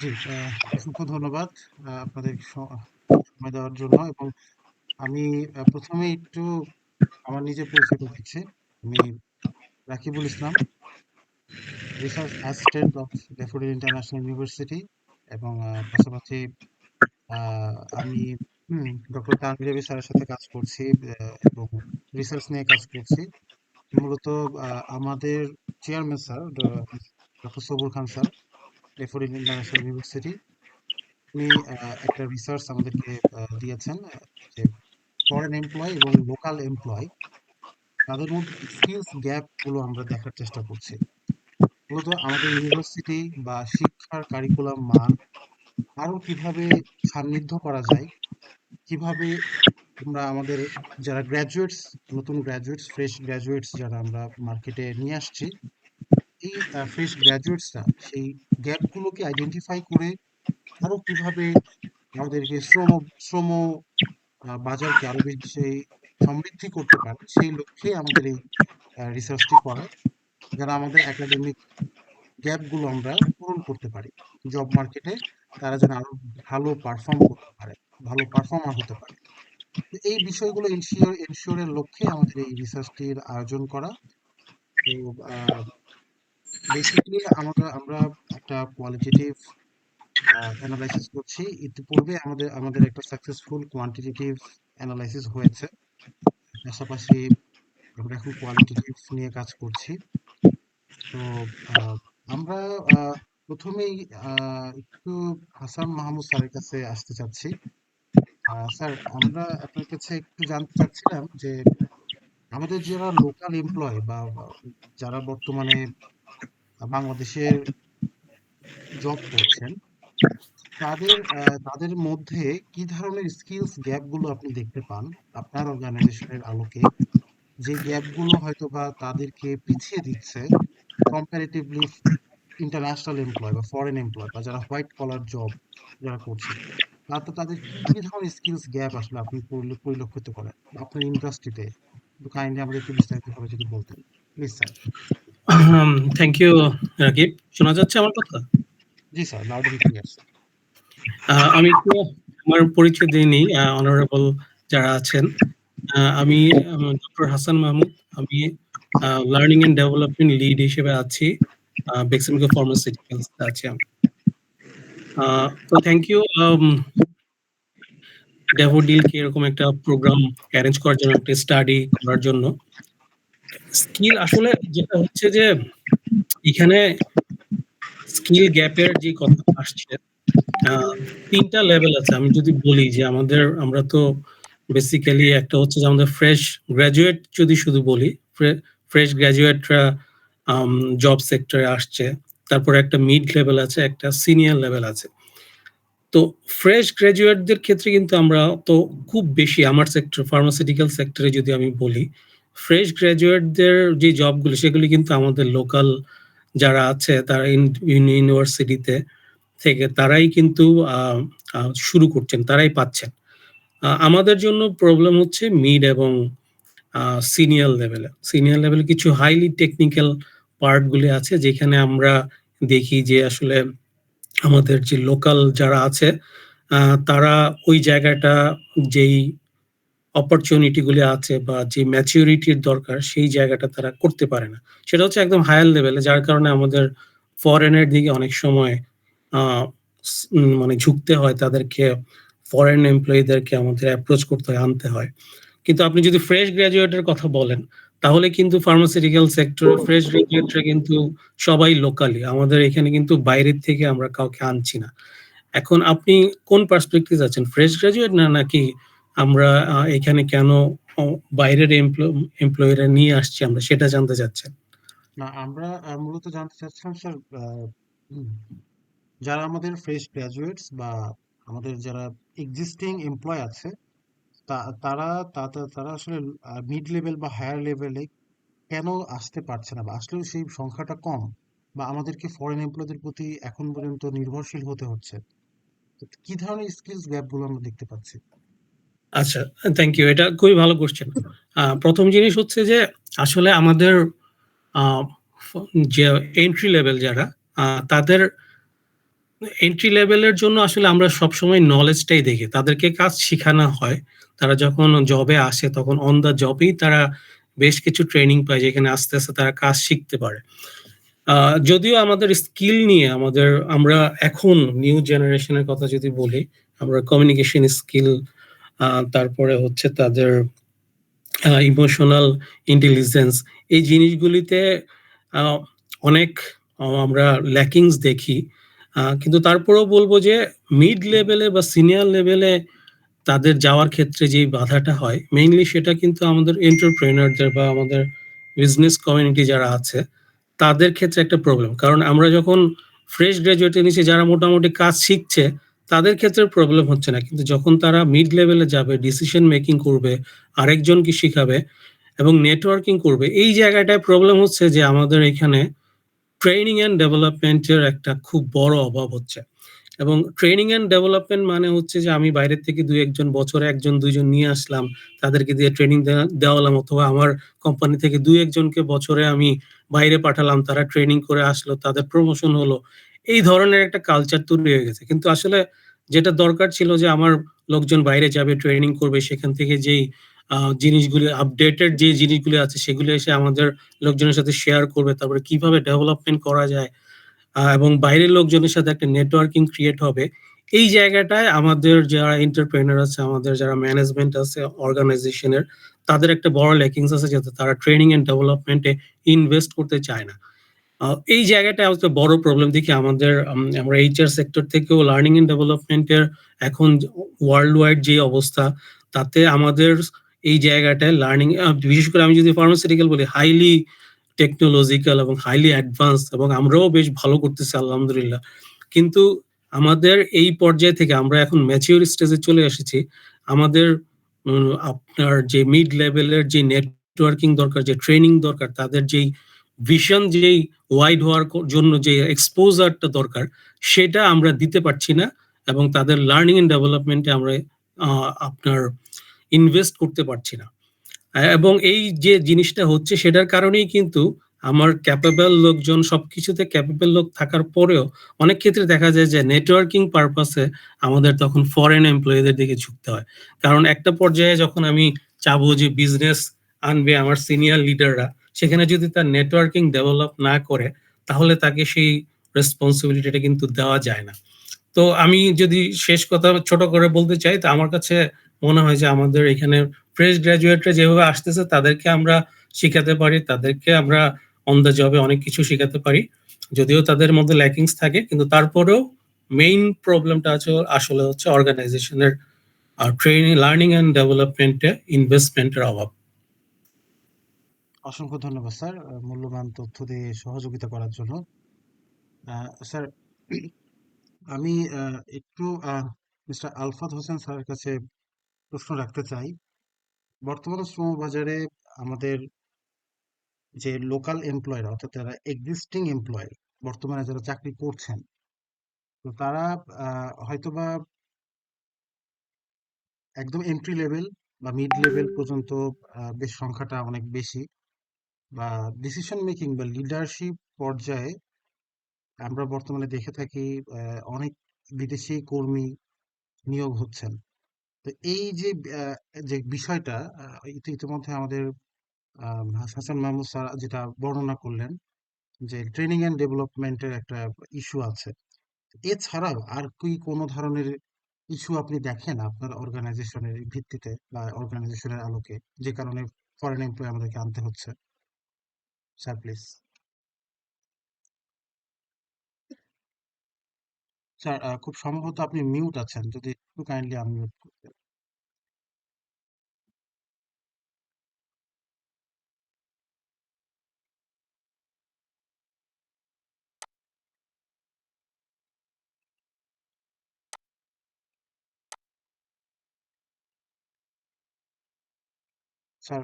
জি, অসংখ্য ধন্যবাদ আপনাদের সময় দেওয়ার জন্য এবং আমি ১ম এই একটু আমার নিজের পরিচয়টা দিচ্ছি। আমি Rakibul Islam, research assistant of Daffodil International University এবং পাশাপাশি আ আমি ডক্টর তানভীর রবি স্যারের সাথে কাজ করছি এবং রিসার্চ নিয়ে কাজ করছি। মূলত আমাদের chairman sir doctor Sabur Khan sir, daffodil International university উনি একটা রিসার্চ আমাদেরকে দিয়েছেন যে ফরেন এমপ্লয় এবং লোকাল এমপ্লয় তাদের মধ্যে স্কিলস গ্যাপ গুলো আমরা দেখার চেষ্টা করছি। মূলত আমাদের ইউনিভার্সিটি বা শিক্ষার কারিকুলাম মান আরো কিভাবে সমৃদ্ধ করা যায়, কিভাবে আমরা আমাদের যারা গ্র্যাজুয়েটস, নতুন গ্র্যাজুয়েটস, ফ্রেশ গ্র্যাজুয়েটস যারা আমরা মার্কেটে নিয়ে আসছি, এই ফ্রেশ গ্র্যাজুয়েটসরা সেই গ্যাপ গুলোকে আইডেন্টিফাই করে আরো কিভাবে আমাদেরকে শ্রম বাজারকে আরো বেশি সমৃদ্ধি করতে পারে সেই লক্ষ্যে আমাদের এই রিসার্চটি করা, যারা আমাদের একাডেমিক গ্যাপ গুলো আমরা পূরণ করতে পারি জব মার্কেটে, তারা যেন আরো ভালো পারফর্ম করতে পারে, ভালো পারফর্মার হতে পারে। তো এই বিষয়গুলো এনশিওরের লক্ষ্যে আমাদের এই রিসার্চটির আয়োজন করা। তো বেসিক্যালি আমরা একটা কোয়ালিটেটিভ অ্যানালাইসিস করছি। ইতিপূর্বে আমাদের আমাদের একটা সাকসেসফুল কোয়ান্টিটেটিভ অ্যানালাইসিস হয়েছে। পাশাপাশি আমরা এখন কোয়ালিটেটিভ নিয়ে কাজ করছি। তো আহ, আমরা প্রথমেই একটু হাসান মাহমুদ স্যারের কাছে আসতে চাচ্ছি। স্যার, আমরা আপনার কাছে একটু জানতে চাচ্ছিলাম যে আমাদের যারা লোকাল এমপ্লয় বা যারা বর্তমানে বাংলাদেশের জব করছেন, তাদের মধ্যে কি ধরনের স্কিলস গ্যাপ গুলো আপনি দেখতে পান আপনার অর্গানাইজেশনের আলোকে, যে গ্যাপ গুলো হয়তো বা তাদেরকে পিছিয়ে দিচ্ছে কম্পারেটিভলি ইন্টারন্যাশনাল এমপ্লয় বা ফরেন এমপ্লয় বা যারা হোয়াইট কলার জব যারা করছেন, তাদের কি কি ধরনের স্কিলস গ্যাপ আসলে আপনি পরিলক্ষিত করেন আপনার ইন্ডাস্ট্রিতে? একটু কাইন্ডলি আমাদেরকে বিস্তারিত ভাবে যদি বলতেন, please sir. Thank you Rakib. শোনা যাচ্ছে আমার কথা? জি স্যার, লাউড এন্ড ক্লিয়ার। আমি একটু আমার পরিচয় দিয়ে নিই অনারেবল যারা আছেন। আমি ডক্টর হাসান মাহমুদ। আমি লার্নিং এন্ড ডেভেলপমেন্ট লিড হিসেবে আছি বেক্সিমকো ফার্মাসিউটিক্যালস আছি আমি। তো থ্যাংক ইউ ড্যাফোডিলকে এরকম একটা প্রোগ্রাম অ্যারেঞ্জ করার জন্য, একটা স্টাডি করার জন্য। স্কিল আসলে যেটা হচ্ছে যে এখানে স্কিল গ্যাপের যে কথা আসছে, ৩টা লেভেল আছে। আমি যদি বলি যে আমরা তো বেসিক্যালি একটা হচ্ছে যে আমাদের ফ্রেশ গ্র্যাজুয়েট, যদি শুধু বলি ফ্রেশ গ্র্যাজুয়েটরা জব সেক্টরে আসছে। তারপরে একটা মিড লেভেল আছে, একটা সিনিয়র লেভেল আছে। তো ফ্রেশ গ্র্যাজুয়েটদের ক্ষেত্রে কিন্তু আমরা তো খুব বেশি, আমার সেক্টর ফার্মাসিউটিক্যাল সেক্টরে যদি আমি বলি, ফ্রেশ গ্র্যাজুয়েটদের যে জবগুলো সেগুলি কিন্তু আমাদের লোকাল যারা আছে তারা ইউনিভার্সিটিতে থেকে তারাই কিন্তু শুরু করছেন, তারাই পাচ্ছেন। আমাদের জন্য প্রবলেম হচ্ছে মিড এবং সিনিয়র লেভেলে। সিনিয়র লেভেলে কিছু হাইলি টেকনিক্যাল পার্ট গুলি আছে যেখানে আমরা দেখি যে আসলে আমাদের যে লোকাল যারা আছে তারা ওই জায়গাটা, যেই অপরচুনিটি গুলি আছে বা যে ম্যাচুরিটির দরকার সেই জায়গাটা তারা করতে পারে না। সেটা হচ্ছে একদম হায়ার লেভেলে, যার কারণে আমাদের ফরেনের দিকে অনেক সময় মানে ঝুঁকতে হয়, তাদেরকে ফরেন এমপ্লয়িদেরকে আমাদের অ্যাপ্রোচ করতে হয়, আনতে হয়। কিন্তু আপনি যদি ফ্রেশ গ্র্যাজুয়েটের কথা বলেন, তাহলে কিন্তু ফার্মাসিউটিক্যাল সেক্টরে ফ্রেশ গ্র্যাজুয়েটরা কিন্তু সবাই লোকালি। আমাদের এখানে কিন্তু বাইরের থেকে আমরা কাউকে আনছি না। এখন আপনি কোন পার্সপেক্টিভ আছেন? ফ্রেশ গ্র্যাজুয়েট নাকি আমরা এখানে কেন বাইরের এমপ্লয়িরা নিয়ে আসছি আমরা, সেটা জানতে চাচ্ছেন? না, আমরা মূলত জানতে চাচ্ছিলাম স্যার, যারা আমাদের ফ্রেশ গ্রাজুয়েটস বা আমাদের যারা এক্সিস্টিং এমপ্লয় আছে, তারা তারা আসলে মিড লেভেল বা হায়ার লেভেলে কেন আসতে পারছে না, বা আসলেও সেই সংখ্যাটা কম, বা আমাদেরকে ফরেন এমপ্লয়দের প্রতি এখন পর্যন্ত নির্ভরশীল হতে হচ্ছে। তো কি ধরনের স্কিলস গ্যাপ গুলো আমরা দেখতে পাচ্ছি? আচ্ছা, থ্যাংক ইউ। এটা খুবই ভালো কোয়েশ্চেন। প্রথম জিনিস হচ্ছে যে আসলে আমাদের যে এন্ট্রি লেভেল যারা তাদের এন্ট্রি লেভেলের জন্য আসলে আমরা সবসময় নলেজটাই দেখি। তাদেরকে কাজ শিখানো হয়। তারা যখন জবে আসে তখন অন দ্য জবেই তারা বেশ কিছু ট্রেনিং পায় যেখানে আস্তে, আস্তে তারা কাজ শিখতে পারে। আ যদিও আমাদের স্কিল নিয়ে আমরা এখন নিউ জেনারেশন এর কথা যদি বলি, আমরা কমিউনিকেশন স্কিল তারপরে হচ্ছে তাদের ইমোশনাল ইন্টেলিজেন্স এই জিনিসগুলিতে আ অনেক আমরা ল্যাকিংস দেখি। কিন্তু তারপরেও বলব যে মিড লেভেলে বা সিনিয়র লেভেলে তাদের যাওয়ার ক্ষেত্রে যেই বাধাটা হয়, মেইনলি সেটা কিন্তু আমাদের এন্টারপ্রেনিউরদের বা আমাদের বিজনেস কমিউনিটি যারা আছে, তাদের ক্ষেত্রে একটা প্রবলেম। কারণ আমরা যখন ফ্রেশ গ্র্যাজুয়েটের নিচে যারা মোটামুটি কাজ শিখছে, তাদের ক্ষেত্রে প্রবলেম হচ্ছে না। কিন্তু যখন তারা মিড লেভেলে যাবে, ডিসিশন মেকিং করবে, আরেকজনকে শিখাবে এবং নেটওয়ার্কিং করবে, এই জায়গাটায় প্রবলেম হচ্ছে যে আমাদের এখানে ট্রেনিং অ্যান্ড ডেভেলপমেন্ট এর একটা খুব বড় অভাব হচ্ছে। এবং ট্রেনিং অ্যান্ড ডেভেলপমেন্ট মানে হচ্ছে যে আমি বাইরের থেকে ২-১ জন বছরে ১ জন ২ জন নিয়ে আসলাম। তাদেরকে দিয়ে ট্রেনিং দেওয়ালাম অথবা আমার কোম্পানি থেকে ২-১ জনকে বছরে আমি বাইরে পাঠালাম। তারা ট্রেনিং করে আসলো, তাদের প্রমোশন হলো। এই ধরনের একটা কালচার তৈরি হয়ে গেছে। কিন্তু আসলে যেটা দরকার ছিল যে আমার লোকজন বাইরে যাবে, ট্রেনিং করবে। সেখান থেকে যেই জিনিসগুলি আপডেটেড যে জিনিসগুলি আছে সেগুলো এসে আমাদের লোকজনের সাথে শেয়ার করবে। তারপরে কিভাবে ডেভেলপমেন্ট করা যায় এবং বাইরের লোকজনের সাথে একটা নেটওয়ার্কিং ক্রিয়েট হবে। এই জায়গাটায় আমাদের যারা এন্টারপ্রেনিউর আছে, আমাদের যারা ম্যানেজমেন্ট আছে অর্গানাইজেশনের, তাদের একটা বড় ল্যাকিংস আছে যাতে তারা training and development A invest করতে চায় না। এই জায়গাটায় একটা বড় প্রবলেম দেখি আমাদের আমরা এইচআর সেক্টর থেকেও লার্নিং অ্যান্ড ডেভেলপমেন্ট এর এখন ওয়ার্লড ওয়াইড যে অবস্থা, তাতে আমাদের এই জায়গাটায় লার্নিং বিশেষ করে আমি যদি ফার্মাসিউটিক্যাল বলি, হাইলি টেকনোলজিক্যাল এবং হাইলি অ্যাডভান্স এবং আমরাও বেশ ভালো করতেছি আলহামদুলিল্লাহ। কিন্তু আমাদের এই পর্যায় থেকে আমরা এখন ম্যাচিউর স্টেজে চলে এসেছি। আমাদের আপনার যে মিড লেভেলের যে নেটওয়ার্কিং দরকার, যে ট্রেনিং দরকার, তাদের যেই ভিশন যেই ওয়াইড হওয়ার জন্য যে এক্সপোজারটা দরকার, সেটা আমরা দিতে পারছি না এবং তাদের লার্নিং অ্যান্ড ডেভেলপমেন্ট এ আমরা আপনার ইনভেস্ট করতে পারছি না। এবং এই যে জিনিসটা হচ্ছে সেটার কারণেই কিন্তু আমার ক্যাপেবল লোকজন সবকিছুতে ক্যাপেবল লোক থাকার পরেও অনেক ক্ষেত্রে দেখা যায় যে নেটওয়ার্কিং পারপাসে আমাদের তখন ফরেন এমপ্লয়িদের দিকে ঝুঁকতে হয়। কারণ একটা পর্যায়ে যখন আমি চাবো যে বিজনেস আনবে আমার সিনিয়র লিডাররা, সেখানে যদি তার নেটওয়ার্কিং ডেভেলপ না করে তাহলে তাকে সেই রেসপন্সিবিলিটিটা কিন্তু দেওয়া যায় না। তো আমি যদি শেষ কথা ছোট করে বলতে চাই, তো আমার কাছে মনে হয় যে আমাদের এখানে ফ্রেশ গ্র্যাজুয়েটরা যেভাবে আসতেছে তাদেরকে আমরা শিখাতে পারি, তাদেরকে আমরা অন দ্য জবে অনেক কিছু শিখাতে পারি। যদিও তাদের মধ্যে ল্যাকিংস থাকে কিন্তু তারপরেও মেইন প্রবলেমটা আছে আসলে হচ্ছে অর্গানাইজেশনের ট্রেনিং, লার্নিং অ্যান্ড ডেভেলপমেন্টে ইনভেস্টমেন্টের অভাব। অসংখ্য ধন্যবাদ স্যার মূল্যবান তথ্য দিয়ে সহযোগিতা করার জন্য। স্যার, আমি একটু মিস্টার আলফাত হোসেন স্যারের কাছে প্রশ্ন রাখতে চাই। বর্তমান শ্রমবাজারে আমাদের যে লোকাল এমপ্লয়িরা, অর্থাৎ যারা এক্সিস্টিং এমপ্লয়ি, বর্তমানে যারা চাকরি করছেন, তো তারা হয়তোবা একদম এন্ট্রি লেভেল বা মিড লেভেল পর্যন্ত বেশ সংখ্যাটা অনেক বেশি, বা ডিসিশন মেকিং বা লিডারশিপ পর্যায়ে আমরা বর্তমানে দেখে থাকি অনেক বিদেশি কর্মী নিয়োগ হচ্ছেন। তো এই যে যে বিষয়টা ইতিমধ্যে আমাদের হাসান মাহমুদ স্যার যেটা বর্ণনা করলেন, যে ট্রেনিং অ্যান্ড ডেভেলপমেন্টের একটা ইস্যু আছে। এছাড়াও আর কি কোনো ধরনের ইস্যু আপনি দেখেন আপনার অর্গানাইজেশনের ভিত্তিতে বা অর্গানাইজেশনের আলোকে, যে কারণে ফরেন এমপ্লয়ি আমাদেরকে আনতে হচ্ছে? Sir please. স্যার, খুব সম্ভবত আপনি মিউট আছেন, যদি একটু কাইন্ডলি আনমিউট করতেন। স্যার,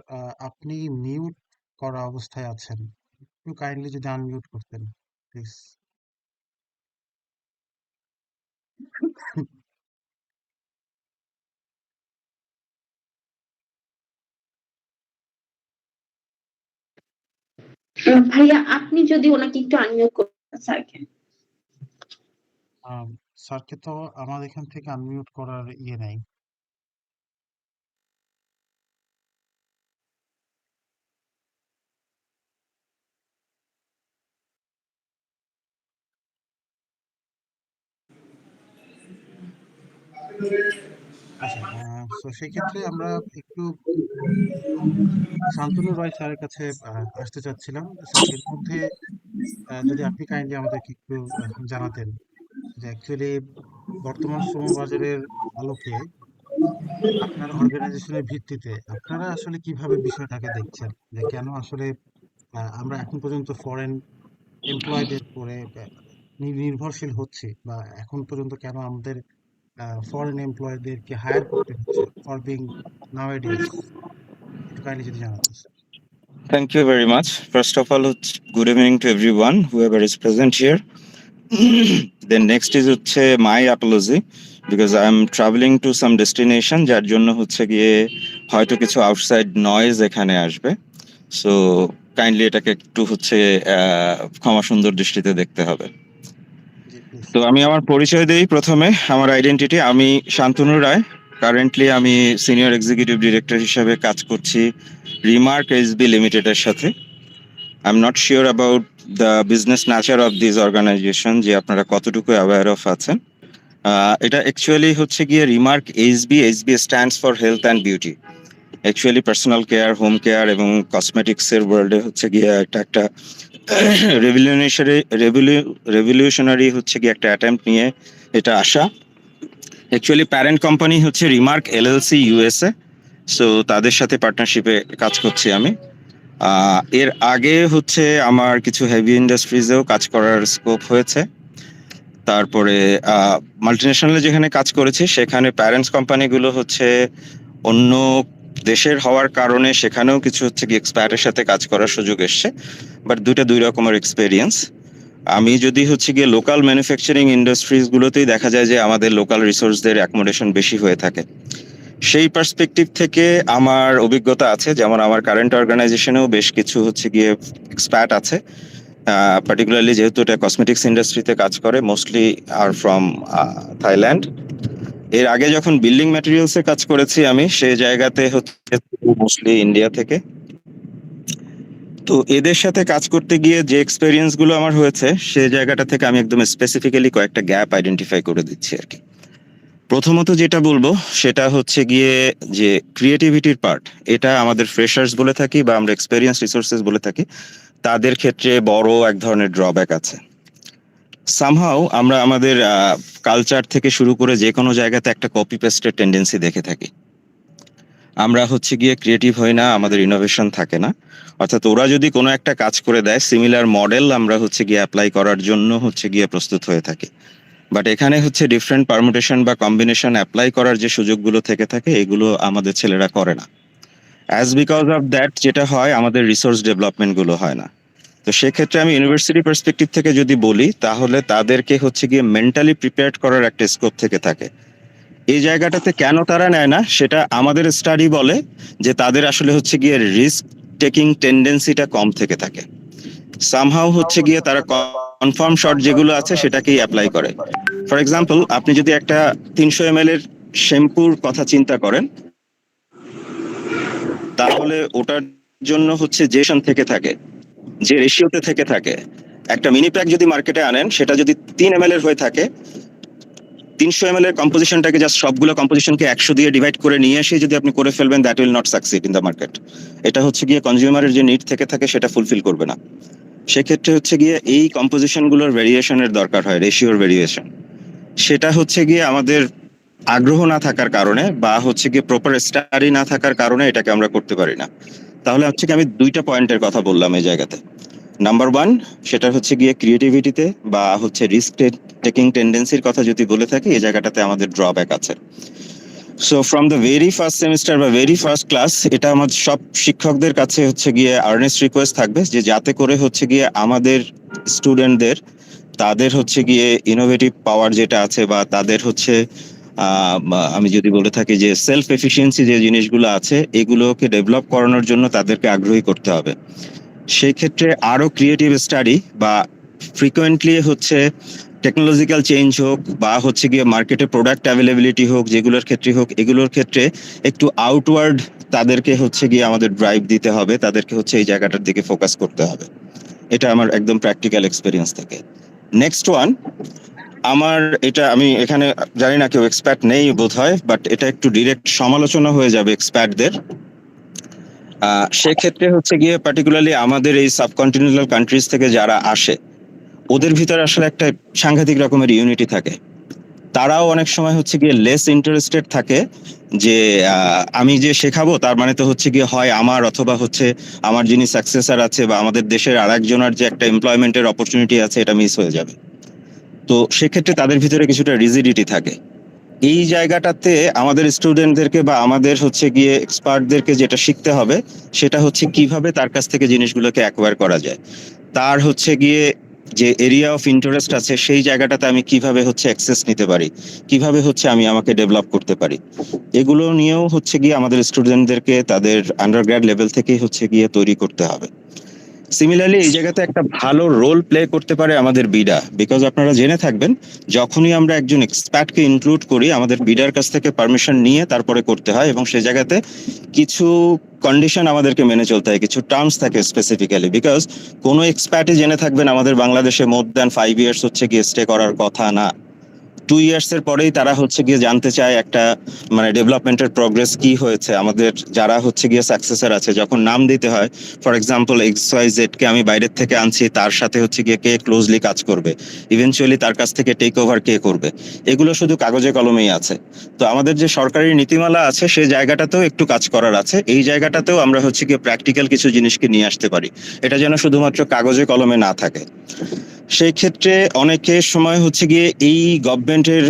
আপনি মিউট করা অবস্থায় আছেন, একটু কাইন্ডলি যদি আনমিউট করতেন প্লিজ। ভাইয়া আপনি যদি ওনাকে একটু আনমিউট করতেন স্যারকে। স্যারকে তো আমার এখান থেকে আনমিউট করার ইয়ে নাই। আচ্ছা, সো সেই ক্ষেত্রে আমরা একটু শান্তনু রয় স্যারের কাছে আসতে চাচ্ছিলাম। স্যার, এর মধ্যে যদি আপনি কাইন্ডলি আমাদেরকে একটু জানাতেন যে অ্যাকচুয়ালি বর্তমান শ্রমবাজারের আলোকে আপনার অর্গানাইজেশনের ভিত্তিতে আপনারা আসলে কিভাবে বিষয়টাকে দেখছেন, যে কেন আসলে আমরা এখন পর্যন্ত ফরেন এমপ্লয়ীদের উপরে নির্ভরশীল হচ্ছি, বা এখন পর্যন্ত কেন আমাদের ফরেন এমপ্লয়ীদেরকে হায়ার করতে হচ্ছে ফর বিং নাওএডেজ, একটু কাইন্ডলি যদি জানাতেন sir. Thank you very much. First of all, good evening to everyone, whoever is present here. Then next is my apology because I am traveling to some destination যার জন্য গিয়ে হয়তো কিছু outside noise এখানে আসবে, so kindly এটাকে একটু ক্ষমা সুন্দর দৃষ্টিতে দেখতে হবে। জি প্লিজ। তো আমি আমার পরিচয় দেই প্রথমে, আমার আইডেন্টিটি। আমি শান্তনু রায়, কারেন্টলি আমি সিনিয়র এক্সিকিউটিভ ডিরেক্টর হিসেবে কাজ করছি রিমার্ক এসবি লিমিটেডের সাথে। I am not sure about the business nature of this organisation, যে আপনারা কতটুকু অ্যাওয়্যার অফ আছেন। এটা অ্যাকচুয়ালি গিয়ে remark SB stands for health and beauty. Actually personal care, home care এবং কসমেটিক্সের ওয়ার্ল্ডে গিয়ে একটা রেভলিউশনারি গিয়ে একটা অ্যাটেম্প্ট নিয়ে এটা আসা। Actually parent company remark LLC USA, so তাদের সাথে পার্টনারশিপে কাজ করছি আমি। এর আগে আমার কিছু হেভি ইন্ডাস্ট্রিজেও কাজ করার স্কোপ হয়েছে। তারপরে মাল্টিন্যাশনালে যেখানে কাজ করেছি সেখানে প্যারেন্টস কোম্পানিগুলো অন্য দেশের হওয়ার কারণে সেখানেও কিছু কি এক্সপায়ারের সাথে কাজ করার সুযোগ এসছে, বাট দুই রকমের এক্সপেরিয়েন্স। আমি যদি গিয়ে লোকাল ম্যানুফ্যাকচারিং ইন্ডাস্ট্রিজ গুলোতেই দেখা যায় যে আমাদের লোকাল রিসোর্সদের অ্যাকোমোডেশন বেশি হয়ে থাকে। সেই পার্সপেক্টিভ থেকে আমার অভিজ্ঞতা আছে, যেমন আমার কারেন্ট অর্গানাইজেশনেও বেশ কিছু গিয়ে এক্সপার্ট আছে, পার্টিকুলারলি যেহেতু এটা কসমেটিক্স ইন্ডাস্ট্রিতে কাজ করে, মোস্টলি আর ফ্রম থাইল্যান্ড। এর আগে যখন বিল্ডিং ম্যাটেরিয়ালসে কাজ করেছি আমি, সেই জায়গাতে মোস্টলি ইন্ডিয়া থেকে। তো এদের সাথে কাজ করতে গিয়ে যে এক্সপেরিয়েন্স গুলো আমার হয়েছে, সেই জায়গাটা থেকে আমি একদম স্পেসিফিক্যালি কয়েকটা গ্যাপ আইডেন্টিফাই করে দিচ্ছি আর কি। প্রথমত যেটা বলবো সেটা গিয়ে যে ক্রিয়েটিভিটির পার্ট, এটা আমাদের ফ্রেশার্স বলে থাকি বা আমরা এক্সপেরিয়েন্স রিসোর্সেস বলে থাকি, তাদের ক্ষেত্রে বড় এক ধরনের ড্রব্যাক আছে। সামহাও আমরা আমাদের কালচার থেকে শুরু করে যে কোনো জায়গাতে একটা কপি পেস্টের টেন্ডেন্সি দেখে থাকি। আমরা গিয়ে ক্রিয়েটিভ হই না, আমাদের ইনোভেশন থাকে না। অর্থাৎ ওরা যদি কোনো একটা কাজ করে দেয়, সিমিলার মডেল আমরা গিয়ে অ্যাপ্লাই করার জন্য গিয়ে প্রস্তুত হয়ে থাকি। বাট এখানে ডিফারেন্ট পারমুটেশন বা কম্বিনেশন অ্যাপ্লাই করার যে সুযোগগুলো থেকে থাকে, এগুলো আমাদের ছেলেরা করে না। অ্যাজ বিকজ অফ দ্যাট যেটা হয়, আমাদের রিসোর্স ডেভেলপমেন্ট গুলো হয় না। তো সেক্ষেত্রে আমি ইউনিভার্সিটি পার্সপেক্টিভ থেকে যদি বলি, তাহলে তাদেরকে গিয়ে মেন্টালি প্রিপেয়ার্ড করার একটা স্কোপ থেকে থাকে। এই জায়গাটাতে কেন তারা নেয় না, সেটা আমাদের স্টাডি বলে যে তাদের আসলে গিয়ে রিস্ক টেকিং টেন্ডেন্সিটা কম থেকে থাকে। সামহাও গিয়ে তারা কনফার্ম শট যেগুলো আছে সেটাকেই অ্যাপ্লাই করে। ফর এক্সাম্পল, আপনি যদি একটা 300 ml এর শ্যাম্পুর কথা চিন্তা করেন, তাহলে ওটার জন্য জেশন থেকে থাকে, যে রেশিওতে থেকে থাকে। একটা মিনি প্যাক যদি মার্কেটে আনেন, সেটা যদি 3 ml এর হয়ে থাকে, 300 ml এর কম্পোজিশনটাকে জাস্ট সবগুলো কম্পোজিশনকে 100 দিয়ে ডিভাইড করে নিয়ে এসে যদি আপনি করে ফেলবেন, that will not succeed in the market. এটা গিয়ে কনজিউমারের যে নিড থেকে থাকে সেটা ফুলফিল করবে না। সেক্ষেত্রে গিয়ে এই কম্পোজিশনগুলোর ভেরিয়েশনের দরকার হয়, রেশিওর ভেরিয়েশন। সেটা গিয়ে আমাদের আগ্রহ না থাকার কারণে বা গিয়ে প্রপার স্টাডি না থাকার কারণে এটাকে আমরা করতে পারি না। তাহলে কি আমি 2টা পয়েন্টের কথা বললাম এই জায়গাতে। নাম্বার 1, সেটা গিয়ে ক্রিয়েটিভিটিতে বা রিস্ক টেকিং টেন্ডেন্সির কথা যদি বলে থাকি, এই জায়গাটাতে আমাদের ড্রব্যাক আছে। So from the very first semester বা ভেরি ফার্স্ট ক্লাস, এটা আমার সব শিক্ষকদের কাছে গিয়ে আর্নেস্ট রিকোয়েস্ট থাকবে যে যাতে করে গিয়ে আমাদের স্টুডেন্টদের, তাদের গিয়ে ইনোভেটিভ পাওয়ার যেটা আছে বা তাদের আমি যদি বলে থাকি যে সেলফ এফিসিয়েন্সি যে জিনিসগুলো আছে, এগুলোকে ডেভেলপ করানোর জন্য তাদেরকে আগ্রহী করতে হবে। সেই ক্ষেত্রে আরো ক্রিয়েটিভ স্টাডি বা ফ্রিকোয়েন্টলি টেকনোলজিক্যাল চেঞ্জ হোক বা হচ্ছে গিয়ে মার্কেটে প্রোডাক্ট অ্যাভেলেবিলিটি হোক, যেগুলোর ক্ষেত্রে হোক, এগুলোর ক্ষেত্রে একটু আউটওয়ার্ড তাদেরকে হচ্ছে গিয়ে আমাদের ড্রাইভ দিতে হবে, তাদেরকে হচ্ছে এই জায়গাটার দিকে ফোকাস করতে হবে। এটা আমার একদম প্র্যাকটিক্যাল এক্সপিরিয়েন্স থেকে। নেক্সট ওয়ান, আমার এটা আমি এখানে জানি না কেউ এক্সপার্ট নেই বোধ হয়, বাট এটা একটু ডিরেক্ট সমালোচনা হয়ে যাবে এক্সপার্টদের। সেক্ষেত্রে হচ্ছে গিয়ে পার্টিকুলারলি আমাদের এই সাবকন্টিনেন্টাল কান্ট্রিজ থেকে যারা আসে, ওদের ভিতরে আসলে একটা সাংঘাতিক রকমের ইউনিটি থাকে। তারাও অনেক সময় হচ্ছে গিয়ে লেস ইন্টারেস্টেড থাকে যে আমি যে শেখাবো তার মানে তো হচ্ছে গিয়ে হয় আমার, অথবা হচ্ছে আমার যিনি সাকসেসর আছে বা আমাদের দেশের আরেকজনের যে একটা এমপ্লয়মেন্টের অপরচুনিটি আছে এটা মিস হয়ে যাবে। তো সেক্ষেত্রে তাদের ভিতরে কিছুটা রিজিডিটি থাকে। এই জায়গাটাতে আমাদের স্টুডেন্টদেরকে বা আমাদের হচ্ছে গিয়ে এক্সপার্টদেরকে যেটা শিখতে হবে সেটা হচ্ছে কিভাবে তার কাছ থেকে জিনিসগুলোকে অ্যাকোয়ার করা যায়। তার হচ্ছে গিয়ে যে এরিয়া অফ ইন্টারেস্ট আছে সেই জায়গাটাতে আমি কিভাবে হচ্ছে অ্যাক্সেস নিতে পারি, কিভাবে হচ্ছে আমি আমাকে ডেভেলপ করতে পারি, এগুলো নিয়েও হচ্ছে গিয়ে আমাদের স্টুডেন্টদেরকে তাদের আন্ডারগ্র্যাড লেভেল থেকেই হচ্ছে গিয়ে তৈরি করতে হবে। সিমিলারলি এই জায়গাতে একটা ভালো রোল প্লে করতে পারে আমাদের বিডা, বিকজ আপনারা জেনে থাকবেন যখনই আমরা একজন এক্সপার্টকে ইনক্লুড করি আমাদের বিডার কাছ থেকে পারমিশন নিয়ে তারপরে করতে হয়, এবং সে জায়গাতে কিছু কন্ডিশন আমাদেরকে মেনে চলতে হয়, কিছু টার্মস থাকে স্পেসিফিক্যালি। বিকজ কোনো এক্সপার্টই জেনে থাকবেন আমাদের বাংলাদেশে মোর দ্যান 5 ইয়ার্স হচ্ছে গিয়ে স্টে করার কথা না। 2 ইয়ার্স এর পরেই তারা হচ্ছে গিয়ে জানতে চায় একটা মানে ডেভেলপমেন্টের প্রোগ্রেস কি হয়েছে। আমাদের যারা হচ্ছে গিয়ে সাকসেসর আছে যখন নাম দিতে হয়, ফর এক্সাম্পল XYZ কে আমি বাইরের থেকে আনছি, তার সাথে হচ্ছে গিয়ে কে ক্লোজলি কাজ করবে, ইভেনচুয়ালি তার কাছ থেকে টেক ওভার কে করবে, এগুলো শুধু কাগজে কলমেই আছে। তো আমাদের যে সরকারি নীতিমালা আছে সেই জায়গাটাতেও একটু কাজ করার আছে। এই জায়গাটাতেও আমরা হচ্ছে গিয়ে প্র্যাকটিক্যাল কিছু জিনিসকে নিয়ে আসতে পারি, এটা যেন শুধুমাত্র কাগজে কলমে না থাকে। সেই ক্ষেত্রে অনেকের সময় হচ্ছে গিয়ে এই গভর্নমেন্টের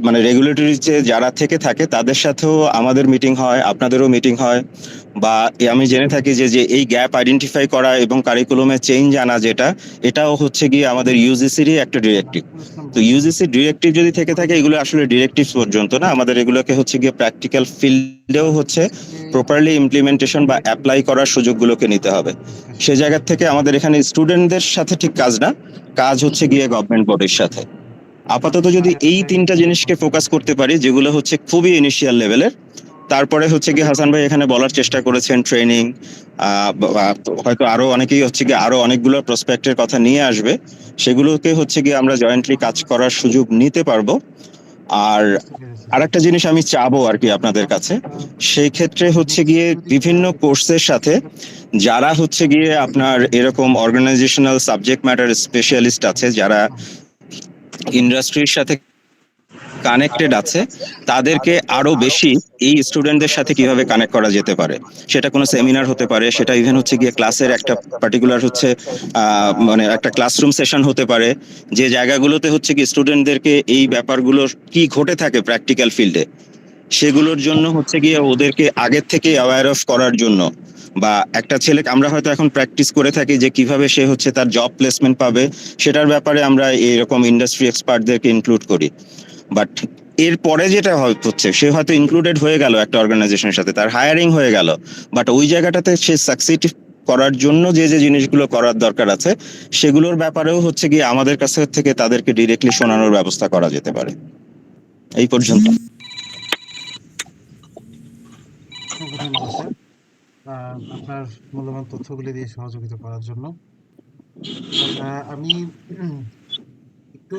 মানে রেগুলেটরি যে যারা থেকে থাকে তাদের সাথেও আমাদের মিটিং হয়, আপনাদেরও মিটিং হয়, বা আমি জেনে থাকি যে যে এই গ্যাপ আইডেন্টিফাই করা এবং কারিকুলামে চেঞ্জ আনা, যেটা এটাও হচ্ছে গিয়ে আমাদের ইউজিসিরই একটা ডিরেক্টিভ। তো ইউজিসি ডিরেক্টিভ যদি থেকে থাকে, এগুলো আসলে ডিরেক্টিভ পর্যন্ত না, আমাদের এগুলোকে হচ্ছে গিয়ে প্র্যাকটিক্যাল ফিল্ডেও হচ্ছে প্রপারলি ইমপ্লিমেন্টেশন বা অ্যাপ্লাই করার সুযোগগুলোকে নিতে হবে। সে জায়গা থেকে আমাদের এখানে স্টুডেন্টদের সাথে ঠিক কাজ না, কাজ হচ্ছে গিয়ে গভর্নমেন্ট বডির সাথে। আপাতত যদি এই তিনটা জিনিসকে ফোকাস করতে পারি যেগুলো হচ্ছে খুবই ইনিশিয়াল লেভেলের, তারপরে হচ্ছে গিয়ে হাসান ভাই এখানে বলার চেষ্টা করেছেন ট্রেনিং, হয়তো আরো অনেকেই হচ্ছে গিয়ে আরো অনেকগুলো প্রসপেক্টের কথা নিয়ে আসবে, সেগুলোকে হচ্ছে গিয়ে আমরা জয়েন্টলি কাজ করার সুযোগ নিতে পারবো। আর আরেকটা জিনিস আমি চাবো আর কি আপনাদের কাছে, সেই ক্ষেত্রে হচ্ছে গিয়ে বিভিন্ন কোর্সের সাথে যারা হচ্ছে গিয়ে আপনার এরকম অর্গানাইজেশনাল সাবজেক্ট ম্যাটার স্পেশালিস্ট আছে, যারা ইন্ডাস্ট্রির সাথে কানেক্টেড আছে, তাদেরকে আরো বেশি এই স্টুডেন্টদের সাথে কিভাবে কানেক্ট করা যেতে পারে। সেটা কোনো সেমিনার হতে পারে, সেটা ইভেন হচ্ছে গিয়ে ক্লাসের একটা পার্টিকুলার হচ্ছে মানে একটা ক্লাসরুম সেশন হতে পারে, যে জায়গাগুলোতে হচ্ছে কি স্টুডেন্টদেরকে এই ব্যাপারগুলো কি ঘটে থাকে প্র্যাকটিক্যাল ফিল্ডে সেগুলোর জন্য হচ্ছে গিয়ে ওদেরকে আগের থেকে অ্যাওয়্যার অফ করার জন্য। বা একটা ছেলে আমরা হয়তো এখন প্র্যাকটিস করে থাকি যে কিভাবে সে হচ্ছে তার জব প্লেসমেন্ট পাবে, সেটার ব্যাপারে আমরা এরকম ইন্ডাস্ট্রি এক্সপার্টদেরকে ইনক্লুড করি। বাট এর পরে যেটা হচ্ছে, সে হয়তো ইনক্লুডেড হয়ে গেল একটা অর্গানাইজেশনের সাথে, তার হায়ারিং হয়ে গেল, বাট ওই জায়গাটাতে সে সাকসিড করার জন্য যে যে জিনিসগুলো করার দরকার আছে সেগুলোর ব্যাপারেও হচ্ছে গিয়ে আমাদের কাছ থেকে তাদেরকে ডিরেক্টলি শোনানোর ব্যবস্থা করা যেতে পারে। এই পর্যন্ত। ধন্যবাদ স্যার আপনার মূল্যবান তথ্যগুলি দিয়ে সহযোগিতা করার জন্য। আমি একটু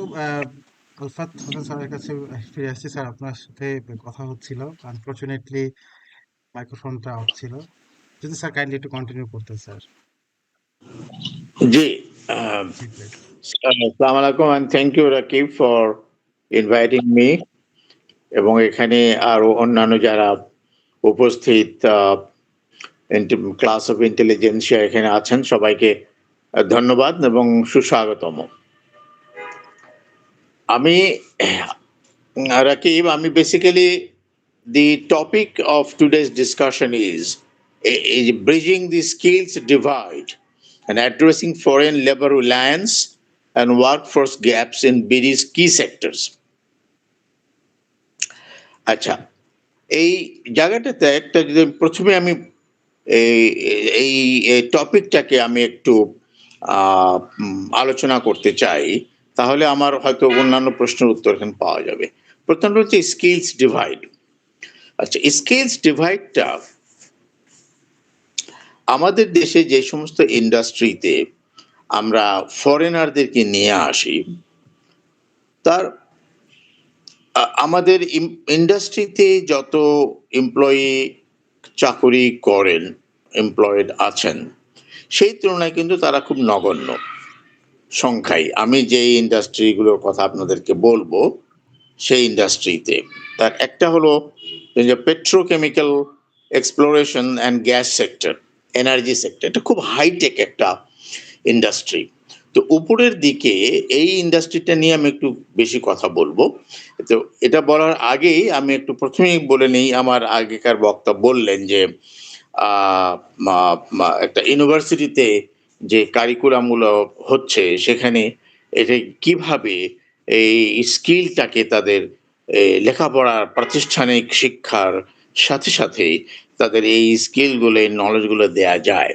আলফাত হোসেন স্যারের কাছে ফিরে আসছি। স্যার আপনার সাথে কথা হচ্ছিল, আনফরচুনেটলি মাইক্রোফোনটা অফ ছিল। যদি স্যার কাইন্ডলি একটু কন্টিনিউ করতেন স্যার। G, G please. আসসালামু আলাইকুম and thank you Rakib for inviting me এবং এখানে আরো অন্যান্য যারা উপস্থিত ক্লাস অফ ইন্টেলিজেন্সিয়া এখানে আছেন সবাইকে ধন্যবাদ এবং সুস্বাগতম। আমি রাকিব, আমি basically the topic of today's discussion is bridging the skills divide and addressing foreign labor reliance and workforce gaps in BD's key sectors. আচ্ছা, এই জায়গাটাতে একটা যদি প্রথমে আমি এই টপিকটাকে আমি একটু আলোচনা করতে চাই তাহলে আমার হয়তো অন্যান্য প্রশ্নের উত্তর এখানে পাওয়া যাবে। প্রথমটা হচ্ছে স্কিলস ডিভাইড। আচ্ছা, স্কিলস ডিভাইডটা আমাদের দেশে যে সমস্ত ইন্ডাস্ট্রিতে আমরা ফরেনারদেরকে নিয়ে আসি, তার আমাদের ইন্ডাস্ট্রিতে যত এমপ্লয়ি চাকুরি করেন, এমপ্লয়েড আছেন, সেই তুলনায় কিন্তু তারা খুব নগণ্য সংখ্যায়। আমি যে ইন্ডাস্ট্রিগুলোর কথা আপনাদেরকে বলবো, সেই ইন্ডাস্ট্রিতে তার একটা হলো যে petrochemical exploration and gas sector, energy sector. এটা খুব হাইটেক একটা ইন্ডাস্ট্রি। তো উপরের দিকে এই ইন্ডাস্ট্রিটা নিয়ে আমি একটু বেশি কথা বলবো। তো এটা বলার আগেই আমি একটু প্রথমেই বলে নিই, আমার আগেকার বক্তা বললেন যে একটা ইউনিভার্সিটিতে যে কারিকুলামগুলো হচ্ছে সেখানে এটা কিভাবে এই স্কিলটাকে তাদের লেখাপড়ার প্রাতিষ্ঠানিক শিক্ষার সাথে সাথে তাদের এই স্কিলগুলো, এই নলেজগুলো দেয়া যায়।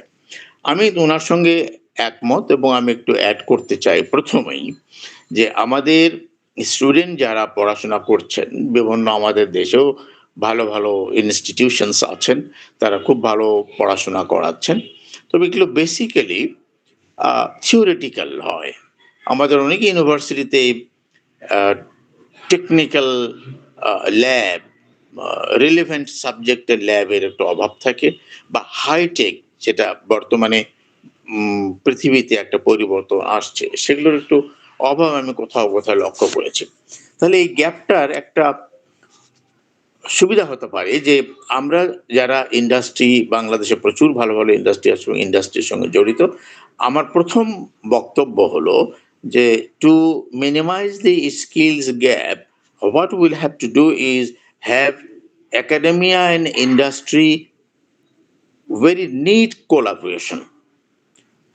আমি ওনার সঙ্গে একমত এবং আমি একটু অ্যাড করতে চাই প্রথমেই যে আমাদের স্টুডেন্ট যারা পড়াশোনা করছেন, বিভিন্ন আমাদের দেশেও ভালো ভালো ইনস্টিটিউশনস আছেন, তারা খুব ভালো পড়াশোনা করাচ্ছেন। তবে এগুলো বেসিক্যালি থিওরিটিক্যাল হয়। আমাদের অনেক ইউনিভার্সিটিতে টেকনিক্যাল ল্যাব, রিলেভেন্ট সাবজেক্টের ল্যাবের একটু অভাব থাকে, বা হাইটেক যেটা বর্তমানে পৃথিবীতে একটা পরিবর্তন আসছে, সেগুলোর একটু অভাব আমি কোথাও কোথাও লক্ষ্য করেছি। তাহলে এই গ্যাপটার একটা সুবিধা হতে পারে যে আমরা যারা ইন্ডাস্ট্রি, বাংলাদেশে প্রচুর ভালো ভালো ইন্ডাস্ট্রি আছে এবং ইন্ডাস্ট্রির সঙ্গে জড়িত, আমার প্রথম বক্তব্য হলো যে to minimise the skills gap, what will have to do is have academia and industry very neat collaboration.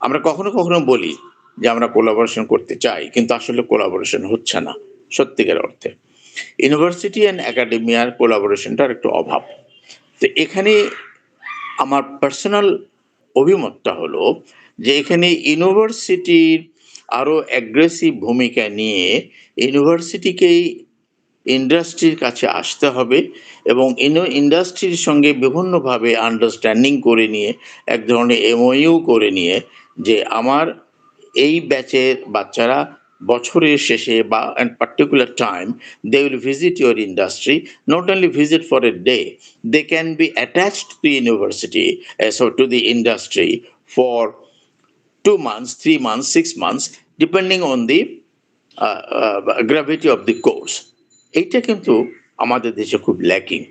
আমরা কখনো কখনো বলি যে আমরা কোলাবোরেশন করতে চাই, কিন্তু আসলে কোলাবোরেশন হচ্ছে না সত্যিকার অর্থে। ইউনিভার্সিটি অ্যান্ড একাডেমিয়ার কোলাবোরেশনটার একটু অভাব। তো এখানে আমার পার্সোনাল অভিমতটা হলো যে এখানে ইউনিভার্সিটির আরো অ্যাগ্রেসিভ ভূমিকা নিয়ে ইউনিভার্সিটিকেই ইন্ডাস্ট্রির কাছে আসতে হবে এবং ইন্ডাস্ট্রির সঙ্গে বিভিন্নভাবে আন্ডারস্ট্যান্ডিং করে নিয়ে, এক ধরনের এমওইউ করে নিয়ে, যে আমার এই ব্যাচের বাচ্চারা বছরের শেষে বা at particular time they will visit your industry, not only visit for a day, they can be attached to the university, so to the industry for 2 months, 3 months, 6 months, depending on the gravity of the course. এইটা কিন্তু আমাদের দেশে খুব lacking.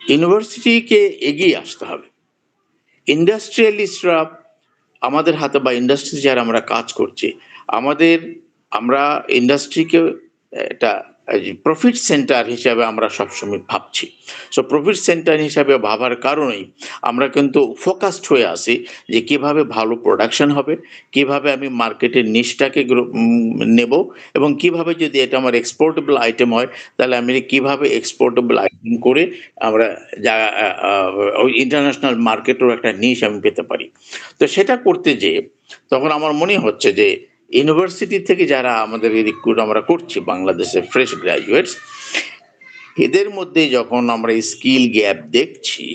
ইউনিভার্সিটিকে এগিয়ে আসতে হবে। ইন্ডাস্ট্রিয়ালিস্টরা আমাদের হাতে, বা ইন্ডাস্ট্রি যারা আমরা কাজ করছি, আমরা ইন্ডাস্ট্রিকে একটা প্রফিট সেন্টার হিসাবে আমরা সবসময় ভাবছি। সো প্রফিট সেন্টার হিসাবে ভাবার কারণেই আমরা কিন্তু ফোকাসড হয়ে আসি যে কিভাবে ভালো প্রোডাকশন হবে, কিভাবে আমি মার্কেটের নিশটাকে নেব, এবং কিভাবে যদি এটা আমার এক্সপোর্টেবল আইটেম হয় তাহলে আমি কিভাবে এক্সপোর্টেবল আইটেম করে আমরা ওই ইন্টারন্যাশনাল মার্কেটের একটা নিশ আমি পেতে পারি। তো সেটা করতে যেয়ে তখন আমার মনে হচ্ছে যে ইউনিভার্সিটি থেকে যারা আমাদের রিক্রুট আমরা করছি, বাংলাদেশের ফ্রেশ গ্রাজুয়েটস, এদের মধ্যে যখন আমরা স্কিল গ্যাপ দেখছি,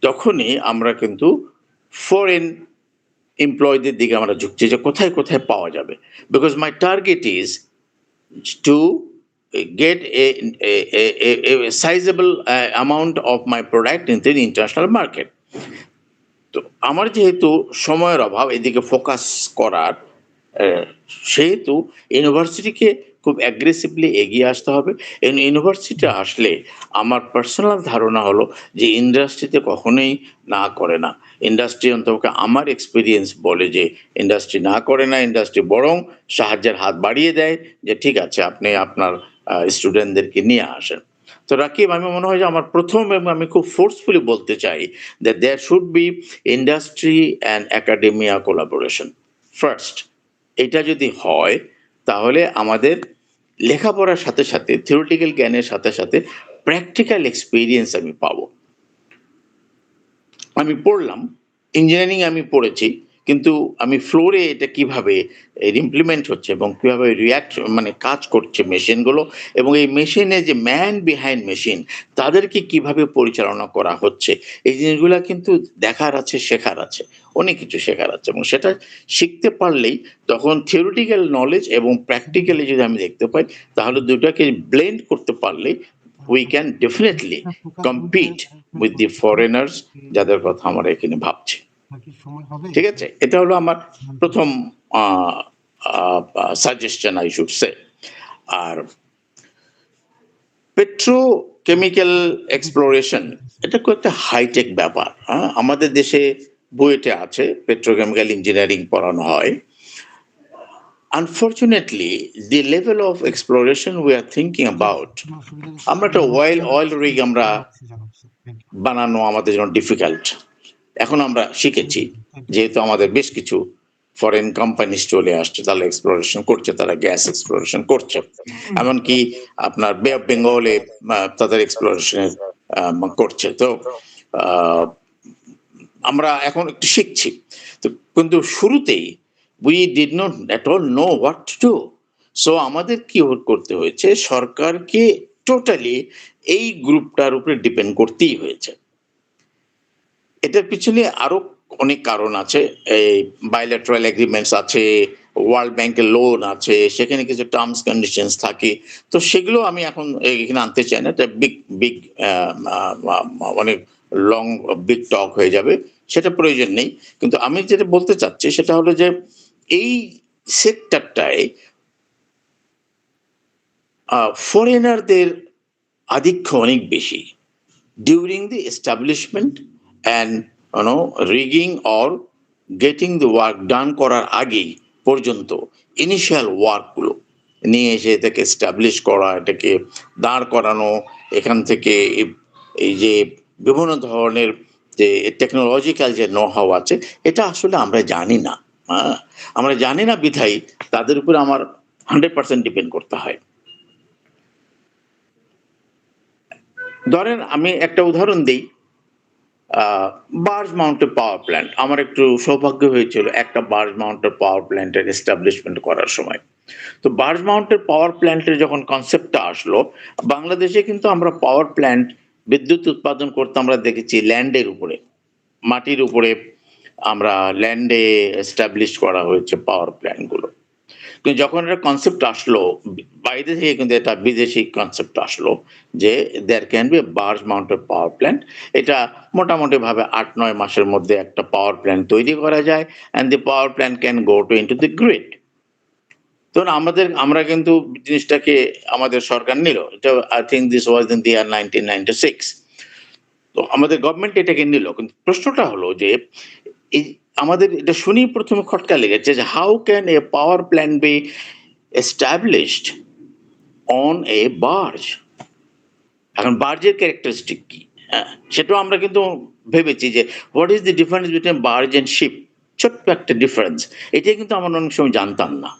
তখনই আমরা কিন্তু ফরেন এমপ্লয়ীদের দিকে আমরা ঝুঁকছি যে কোথায় কোথায় পাওয়া যাবে। Because my target is to get a sizable amount of my product into the international market. তো আমার যেহেতু সময়ের অভাব এদিকে ফোকাস করার, সেহেতু ইউনিভার্সিটিকে খুব অ্যাগ্রেসিভলি এগিয়ে আসতে হবে। এবং ইউনিভার্সিটি আসলে আমার পার্সোনাল ধারণা হলো যে ইন্ডাস্ট্রিতে কখনোই না করে না। ইন্ডাস্ট্রি অন্তত আমার এক্সপিরিয়েন্স বলে যে ইন্ডাস্ট্রি না করে না, ইন্ডাস্ট্রি বরং সাহায্যের হাত বাড়িয়ে দেয় যে ঠিক আছে আপনি আপনার স্টুডেন্টদেরকে নিয়ে আসেন। তো রাকিব, আমি মনে হয় যে আমার প্রথম, এবং আমি খুব ফোর্সফুলি বলতে চাই that there should be industry and academia collaboration first. এটা যদি হয় তাহলে আমাদের লেখাপড়ার সাথে সাথে, থিওরিটিক্যাল জ্ঞানের সাথে সাথে প্র্যাকটিক্যাল এক্সপিরিয়েন্স আমি পাবো। আমি পড়লাম, ইঞ্জিনিয়ারিং আমি পড়েছি, কিন্তু আমি ফ্লোরে এটা কিভাবে ইমপ্লিমেন্ট হচ্ছে এবং কিভাবে রিয়াক্ট মানে কাজ করছে মেশিনগুলো, এবং এই মেশিনে যে ম্যান বিহাইন্ড মেশিন তাদেরকে কিভাবে পরিচালনা করা হচ্ছে, এই জিনিসগুলা কিন্তু দেখার আছে, শেখার আছে, অনেক কিছু শেখার আছে, এবং সেটা শিখতে পারলেই তখন থিওরিটিক্যাল নলেজ এবং প্র্যাকটিক্যালি যদি আমি দেখতে পাই, তাহলে দুটাকে ব্লেন্ড করতে পারলেই we can definitely compete with the foreigners যাদের কথা আমরা এখানে ভাবছি। ঠিক আছে, এটা হলো আমার প্রথম সাজেশন আই শুড সে। আর পেট্রোকেমিক্যাল এক্সপ্লোরেশন এটা খুব একটা হাইটেক ব্যাপার। আমাদের দেশে বুয়েটে আছে, পেট্রোকেমিক্যাল ইঞ্জিনিয়ারিং পড়ানো হয়। Unfortunately, the level of exploration we are thinking about, আমরা একটা oil rig আমরা বানানো আমাদের জন্য ডিফিকাল্ট। এখন আমরা শিখেছি, যেহেতু আমাদের বেশ কিছু ফরেন কোম্পানিজ চলে আসছে, তারা এক্সপ্লোরেশন করছে, তারা গ্যাস এক্সপ্লোরেশন করছে, এমনকি আপনার বে অফ বেঙ্গলে তাদের এক্সপ্লোরেশন করছে। তো আমরা এখন একটু শিখছি, তো কিন্তু শুরুতেই we did not at all know what to do. So আমাদের কি করতে হয়েছে, সরকারকে টোটালি এই গ্রুপটার উপরে ডিপেন্ড করতেই হয়েছে। এটার পিছনে আরো অনেক কারণ আছে, এই বাইলেটারাল এগ্রিমেন্টস আছে, ওয়ার্ল্ড ব্যাংকের লোন আছে, সেখানে কিছু টার্মস কন্ডিশনস থাকে, তো সেগুলো আমি এখন এখানে আনতে চাই না, এটা বিগ অনেক লং বিগ টক হয়ে যাবে, সেটা প্রয়োজন নেই। কিন্তু আমি যেটা বলতে চাচ্ছি সেটা হলো যে এই সেক্টরটায় ফরেনারদের আধিক্য অনেক বেশি during the establishment and rigging or getting the work done করার আগেই পর্যন্ত ইনিশিয়াল ওয়ার্কগুলো নিয়ে এসে এটাকে এস্টাবলিশ করা, এটাকে দাঁড় করানো, এখান থেকে এই যে বিভিন্ন ধরনের যে টেকনোলজিক্যাল যে নো হাউ আছে, এটা আসলে আমরা জানি না। আমরা জানি না বিধায় তাদের উপরে আমার 100% ডিপেন্ড করতে হয়। ধরেন আমি একটা উদাহরণ দিই, বার্জ মাউন্টেড পাওয়ার প্ল্যান্ট, আমার একটু সৌভাগ্য হয়েছিল একটা বার্জ মাউন্টেড পাওয়ার প্ল্যান্টের এস্টাবলিশমেন্ট করার সময়। তো বার্জ মাউন্টেড পাওয়ার প্ল্যান্টের যখন কনসেপ্টটা আসলো, বাংলাদেশে কিন্তু আমরা পাওয়ার প্ল্যান্ট বিদ্যুৎ উৎপাদন করতে আমরা দেখেছি ল্যান্ডের উপরে, মাটির উপরে আমরা ল্যান্ডে এস্টাবলিশ করা হয়েছে পাওয়ার প্ল্যান্টগুলো। কিন্তু যখন একটা কনসেপ্ট আসলো বাইরে থেকে, কিন্তু এটা বিদেশি কনসেপ্ট আসলো যে there can be barge mounted power plant, এটা মোটামুটি ভাবে 8-9 মাসের মধ্যে একটা পাওয়ার প্ল্যান্ট তৈরি করা যায়, and the power plant can go to into the grid. তো আমরা কিন্তু জিনিসটাকে আমাদের সরকার নিল, এটা I think this was in the year 1996। তো আমাদের গভর্নমেন্ট এটাকে নিল, কিন্তু প্রশ্নটা হলো যে এই আমাদের এটা শুনেই প্রথমে খটকা লেগেছে যে how can a power plant be established on a barge. এখন বার্জের ক্যারেক্টারিস্টিক কি, সেটাও আমরা কিন্তু ভেবেছি যে what is the difference between barge and ship, ছোট্ট একটা ডিফারেন্স, এটাই কিন্তু আমরা অনেক সময় জানতাম না।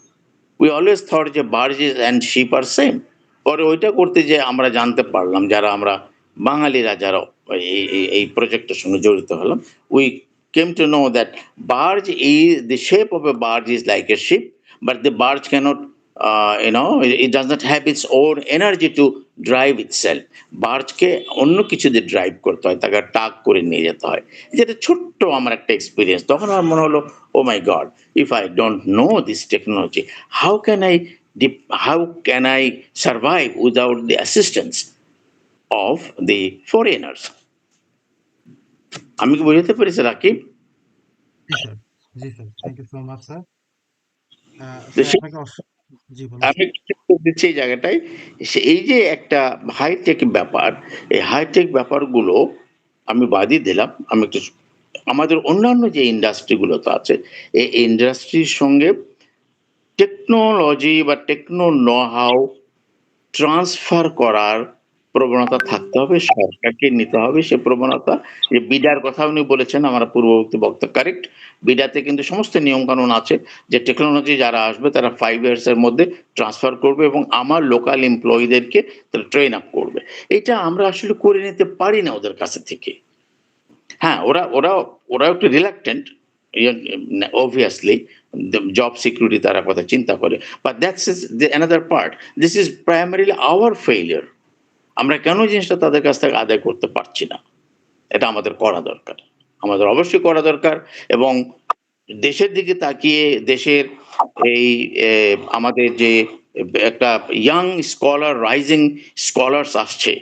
উই অলওয়েজ থট যে barges and ship are same. পরে ওইটা করতে যে আমরা জানতে পারলাম, যারা আমরা বাঙালিরা যারা এই প্রজেক্টের সঙ্গে জড়িত হলাম, we came to know that barge is the shape of a barge is like a ship, but the barge cannot it does not have its own energy to drive itself. বার্জকে অন্য কিছু দিয়ে ড্রাইভ করতে হয়, তাকে টাগ করে নিয়ে যেতে হয়। যেটা ছোট্ট আমার একটা এক্সপিরিয়েন্স, তখন আমার মনে হলো oh my god, if I don't know this technology, how can I survive without the assistance of the foreigners? আমি কি বোঝাতে পেরেছি রাকিব? জি sir, thank you so much sir. আমি দিচ্ছি এই জায়গাটায়, এই যে একটা হাইটেক ব্যাপার, এই হাইটেক ব্যাপারগুলো আমি বাদই দিলাম, আমি একটু আমাদের অন্যান্য যে ইন্ডাস্ট্রিগুলো তো আছে, এই ইন্ডাস্ট্রির সঙ্গে টেকনোলজি বা টেকনো নো হাউ ট্রান্সফার করার প্রবণতা থাকতে হবে, সরকারকে নিতে হবে সে প্রবণতা। যে বিডার কথা উনি বলেছেন, আমার পূর্ববর্তী বক্তব্য কারেক্ট, বিডাতে কিন্তু সমস্ত নিয়ম কানুন আছে যে টেকনোলজি যারা আসবে তারা 5 ইয়ার্স এর মধ্যে ট্রান্সফার করবে এবং আমার লোকাল এমপ্লয়ীদেরকে তারা ট্রেন আপ করবে। এটা আমরা আসলে করে নিতে পারি না ওদের কাছে থেকে। হ্যাঁ, ওরা একটু reluctant, obviously the job security তারা কথা চিন্তা করে, but that's another part. This is primarily our failure. আমরা কেন জিনিসটা তাদের কাছ থেকে আদায় করতে পারছি না, এটা আমাদের করা দরকার, আমাদের অবশ্যই করা দরকার। এবং দেশের দিকে তাকিয়ে দেশের এই আমাদের যে একটা ইয়াং স্কলার, রাইজিং স্কলার্স আসছে,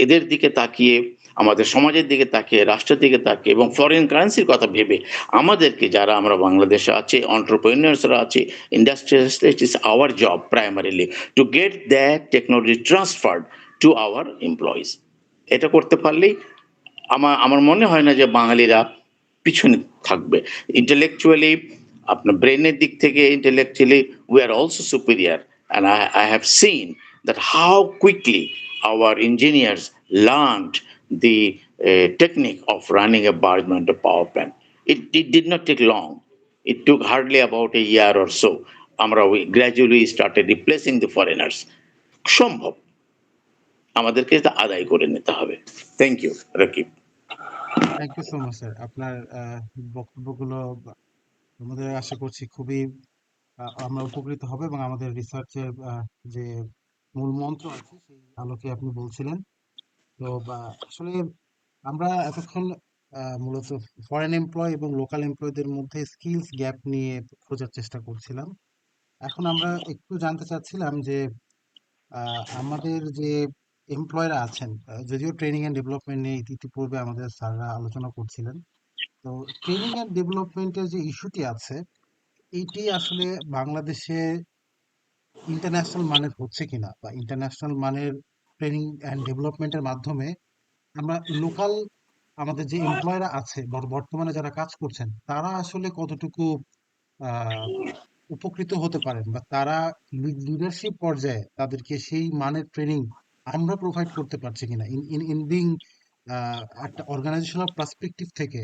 এদের দিকে তাকিয়ে, আমাদের সমাজের দিকে তাকিয়ে, রাষ্ট্রের দিকে তাকিয়ে এবং ফরেন কারেন্সির কথা ভেবে আমাদেরকে, যারা আমরা বাংলাদেশে আছে, এন্টারপ্রেনিউরসরা আছে, industrialist, it is our job primarily to get that technology transferred to our employees. এটা করতে পারলেই আমার মনে হয় না যে বাঙালিরা পিছনে থাকবে। ইন্টেলেকচুয়ালি, আপনার ব্রেনের দিক থেকে intellectually we are also superior, and I have seen that how quickly our engineers learned the technique of running a barge and a power plant. It did not take long. It took hardly about a year or so. We gradually started replacing the foreigners. সম্ভব, আমাদেরকে এটা আদায় করে নিতে হবে। Thank you Rakib. Thank you so much sir, আপনার বক্তব্যগুলো আমাদের আশা করছি খুবই আমরা উপকৃত হবে এবং আমাদের রিসার্চের যে মূল মন্ত্র আছে সেই আলোকে আপনি বলছিলেন। তো আসলে আমরা এতক্ষণ মূলত ফরেন এমপ্লয় এবং লোকাল এমপ্লয়দের মধ্যে স্কিলস গ্যাপ নিয়ে খোঁজার চেষ্টা করছিলাম। এখন আমরা একটু জানতে চাচ্ছিলাম যে আমাদের যে এমপ্লয়রা আছেন, যদিও ট্রেনিং অ্যান্ড ডেভেলপমেন্ট নিয়ে ইতিপূর্বে আমাদের স্যাররা আলোচনা করছিলেন, তো ট্রেনিং অ্যান্ড ডেভেলপমেন্টের যে ইস্যুটি আছে এইটি আসলে বাংলাদেশে ইন্টারন্যাশনাল মানের হচ্ছে কিনা, বা ইন্টারন্যাশনাল মানের ট্রেনিং অ্যান্ড ডেভেলপমেন্টের মাধ্যমে আমরা লোকাল আমাদের যে এমপ্লয়রা আছে বর্তমানে যারা কাজ করছেন তারা আসলে কতটুকু উপকৃত হতে পারেন, বা তারা লিডারশিপ পর্যায়ে তাদেরকে সেই মানের ট্রেনিং আমরা প্রোভাইড করতে পারছি কিনা ইন বিং একটা অর্গানাইজেশনাল পার্সপেক্টিভ থেকে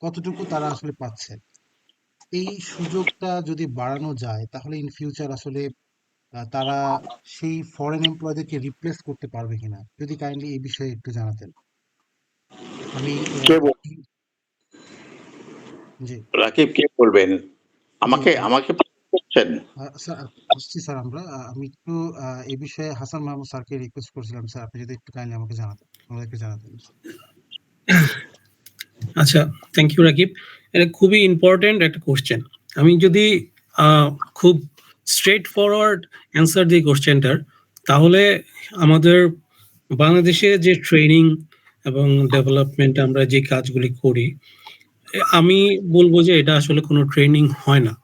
কতটুকু তারা আসলে পাচ্ছে। এই সুযোগটা যদি বাড়ানো যায় তাহলে ইন ফিউচার আসলে তারা সেই ফরেন এমপ্লয়দেরকে রিপ্লেস করতে পারবে কিনা, যদি কাইন্ডলি এই বিষয়ে একটু জানাতেন। আমি জি রাকিব কে বলবেন? আমাকে বলছেন? স্যার আসছি স্যার আমরা আমি একটু এই বিষয়ে হাসান মাহমুদ স্যারকে রিকোয়েস্ট করছিলাম, স্যার আপনি যদি একটু কাইন্ডলি আমাদেরকে জানাতেন। আচ্ছা, থ্যাংক ইউ রাকিব। এটা খুবই ইম্পর্টেন্ট একটা কোশ্চেন। আমি যদি খুব স্ট্রেট ফরওয়ার্ড অ্যান্সার দিই কোশ্চেনটার, তাহলে আমাদের বাংলাদেশে যে ট্রেনিং এবং ডেভেলপমেন্ট আমরা যে কাজগুলি করি, আমি বলবো যে এটা আসলে কোনো ট্রেনিং হয় না।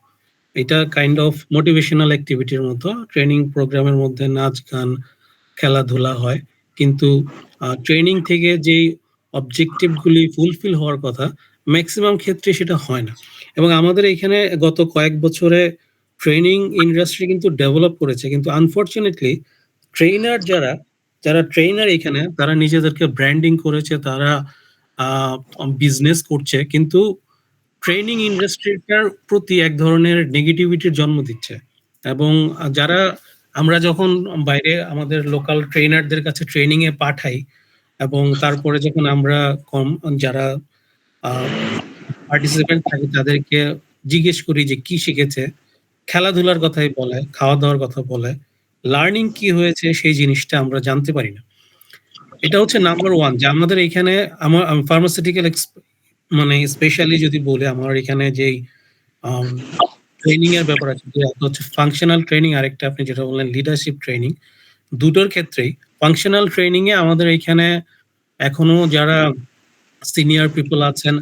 এটা কাইন্ড অফ মোটিভেশনাল অ্যাক্টিভিটির মতো। ট্রেনিং প্রোগ্রামের মধ্যে নাচ, গান, খেলাধুলা হয়, কিন্তু ট্রেনিং থেকে যেই অবজেক্টিভগুলি ফুলফিল হওয়ার কথা ম্যাক্সিমাম ক্ষেত্রে সেটা হয় না। এবং আমাদের এখানে গত কয়েক বছরে ট্রেনিং ইন্ডাস্ট্রি কিন্তু ডেভেলপ করেছে, কিন্তু আনফরচুনেটলি ট্রেনার যারা ট্রেনার এখানে তারা নিজেদেরকে ব্র্যান্ডিং করেছে, তারা বিজনেস করছে, কিন্তু ট্রেনিং ইন্ডাস্ট্রিটার প্রতি এক ধরনের নেগেটিভিটির জন্ম দিচ্ছে। এবং যারা আমরা যখন বাইরে আমাদের লোকাল ট্রেনারদের কাছে ট্রেনিং এ পাঠাই এবং তারপরে যখন আমরা যারা পার্টিসিপেন্ট থাকে তাদেরকে জিজ্ঞেস করি যে কি শিখেছে, খেলাধুলার কথাই বলে, খাওয়া দাওয়ার কথা বলে, লার্নিং কি হয়েছে সেই জিনিসটা আমরা জানতে পারি না। এটা হচ্ছে নাম্বার ওয়ান, যে আমাদের এখানে আমার ফার্মাসিউটিক্যাল মানে স্পেশালি যদি বলে আমার এখানে যেই ট্রেনিং এর ব্যাপার আছে, একটা হচ্ছে ফাংশনাল ট্রেনিং, আরেকটা আপনি যেটা বললেন লিডারশিপ ট্রেনিং। দুটোর ক্ষেত্রেই ফাংশনাল ট্রেনিং এ আমাদের এখানে এখনো যারা সিনিয়র পিপল আছেন,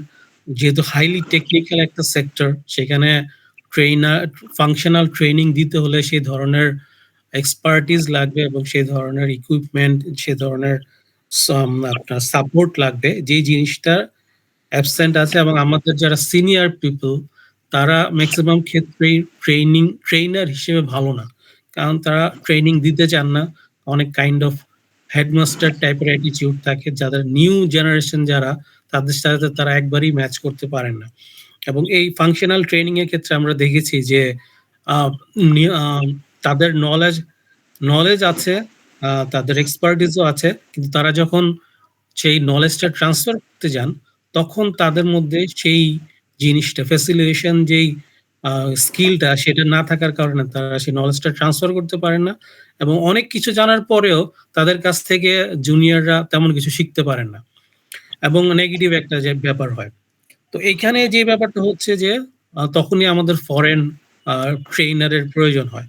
যেহেতু হাইলি টেকনিক্যাল একটা সেক্টর, সেখানে ফাংশনাল ট্রেনিং দিতে হলে সেই ধরনের এক্সপার্টিস লাগবে এবং সেই ধরনের ইকুইপমেন্ট, সে ধরনের আপনার সাপোর্ট লাগবে, যে জিনিসটা অ্যাবসেন্ট আছে। এবং আমাদের যারা সিনিয়র পিপল তারা ম্যাক্সিমাম ক্ষেত্রেই ট্রেনার হিসেবে ভালো না, কারণ তারা ট্রেনিং দিতে চান না। অনেক কাইন্ড অফ হেডমাস্টার টাইপের অ্যাটিটিউড থাকে, যাদের নিউ জেনারেশন যারা, তাদের সাথে তারা একবারই ম্যাচ করতে পারেন না। এবং এই ফাংশনাল ট্রেনিং এর ক্ষেত্রে আমরা দেখেছি যে তাদের নলেজ আছে, তাদের এক্সপার্টিসও আছে, কিন্তু তারা যখন সেই নলেজটা ট্রান্সফার করতে যান তখন তাদের মধ্যে সেই জিনিসটা ফ্যাসিলিটেশন যেই স্কিলটা সেটা না থাকার কারণে তারা সেই নলেজটা ট্রান্সফার করতে পারে না এবং অনেক কিছু জানার পরেও তাদের কাছ থেকে জুনিয়ররা তেমন কিছু শিখতে পারেন না এবং নেগেটিভ একটা যে ব্যাপার হয়। তো এইখানে যে ব্যাপারটা হচ্ছে যে তখনই আমাদের ফরেন ট্রেইনারের প্রয়োজন হয়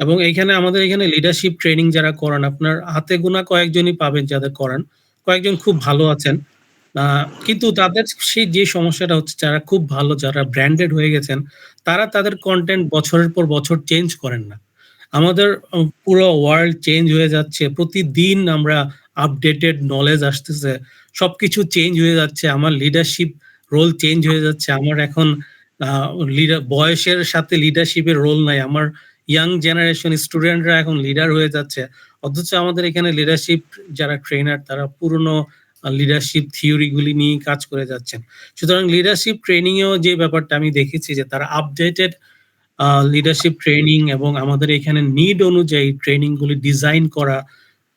এবং এইখানে আমাদের এখানে লিডারশিপ ট্রেনিং যারা করান আপনার হাতে গোনা কয়েকজনই পাবেন যাদের করান। কয়েকজন খুব ভালো আছেন। কিন্তু তাদের সেই যে সমস্যাটা হচ্ছে যারা খুব ভালো যারা ব্র্যান্ডেড হয়ে গেছেন, তারা তাদের কনটেন্ট বছরের পর বছর চেঞ্জ করেন না। আমাদের পুরো ওয়ার্ল্ড চেঞ্জ হয়ে যাচ্ছে। প্রতিদিন আমরা আপডেটেড নলেজ আসতেছে। সবকিছু চেঞ্জ হয়ে যাচ্ছে। আমার লিডারশিপ রোল চেঞ্জ হয়ে যাচ্ছে। আমার এখন আ বয়সের সাথে লিডারশিপের রোল নাই। আমার ইয়াং জেনারেশন স্টুডেন্টরা এখন লিডার হয়ে যাচ্ছে। অথচ আমাদের এখানে লিডারশিপ যারা ট্রেনার তারা পুরনো লিডারশিপ থিওরি গুলি নিয়ে কাজ করে যাচ্ছেন। সুতরাং লিডারশিপ ট্রেনিং এও যে ব্যাপারটা আমি দেখেছি যে তারা আপডেটেড লিডারশিপ ট্রেনিং এবং আমাদের এখানে নিড অনুযায়ী ট্রেনিং গুলি ডিজাইন করা,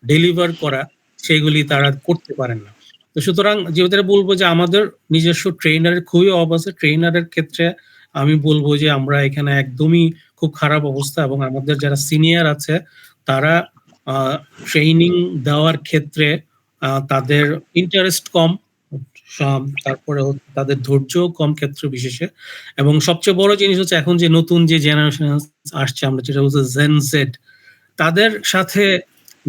ডেলিভার করা সেগুলি তারা করতে পারেন না। তো সুতরাং যেটা বলবো যে আমাদের নিজস্ব ট্রেনারের খুবই অভাব আছে। ট্রেনারের ক্ষেত্রে আমি বলবো যে আমরা এখানে একদমই খুব খারাপ অবস্থা এবং আমাদের যারা সিনিয়র আছে তারা আ ট্রেনিং দেওয়ার ক্ষেত্রে তাদের ইন্টারেস্ট কম, তারপরে তাদের ধৈর্যও কম ক্ষেত্র বিশেষে এবং সবচেয়ে বড় জিনিস হচ্ছে এখন যে নতুন যে জেনারেশন আসছে আমরা যেটা বলছি জেন জেড তাদের সাথে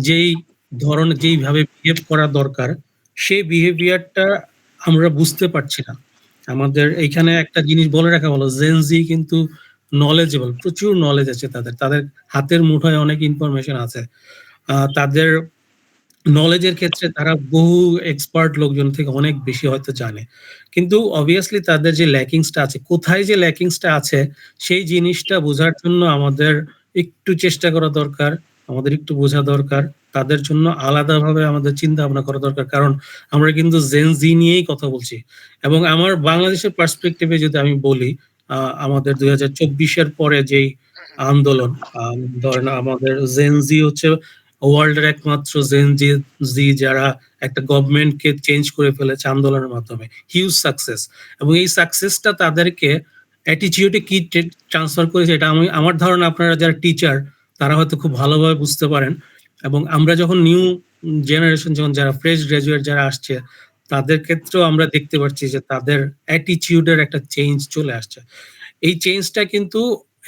যেই ধরনের যেইভাবে বিহেভ করা দরকার সেই বিহেভিয়ারটা আমরা বুঝতে পারছি না। আমাদের এইখানে একটা জিনিস বলে রাখা ভালো জেন জি কিন্তু নলেজেবল, প্রচুর নলেজ আছে তাদের। তাদের হাতের মুঠোয় অনেক ইনফরমেশন আছে। তাদের নলেজের ক্ষেত্রে তারা বহু এক্সপার্ট লোকজন থেকে অনেক বেশি হয়তো জানে। কিন্তু obviously তাদের যে ল্যাকিংসটা আছে, কোথায় যে ল্যাকিংসটা আছে সেই জিনিসটা বোঝার জন্য আমাদের একটু চেষ্টা করা দরকার, আমাদের একটু বোঝা দরকার। তাদের জন্য আলাদাভাবে আমাদের চিন্তা ভাবনা করা দরকার। কারণ আমরা কিন্তু জেন জি নিয়েই কথা বলছি। এবং আমার বাংলাদেশের পার্সপেক্টিভে যদি আমি বলি, আমাদের ২০২৪ এর পরে যেই আন্দোলন, ধরেন আমাদের জেন জি হচ্ছে ওয়ার্ল্ডের একমাত্র জেন জি যারা একটা গভর্নমেন্টকে চেঞ্জ করে ফেলেছে আন্দোলনের মাধ্যমে। হিউজ সাকসেস এবং এই সাকসেসটা তাদেরকে অ্যাটিটিউডে কি ট্রান্সফার করেছে এটা আমার ধারণা আপনারা যারা টিচার তারা হয়তো খুব ভালোভাবে বুঝতে পারেন এবং আমরা যখন নিউ জেনারেশন যখন যারা ফ্রেশ গ্র্যাজুয়েট যারা আসছে তাদের ক্ষেত্রেও আমরা দেখতে পাচ্ছি যে তাদের অ্যাটিটিউডের একটা চেঞ্জ চলে আসছে। এই চেঞ্জটা কিন্তু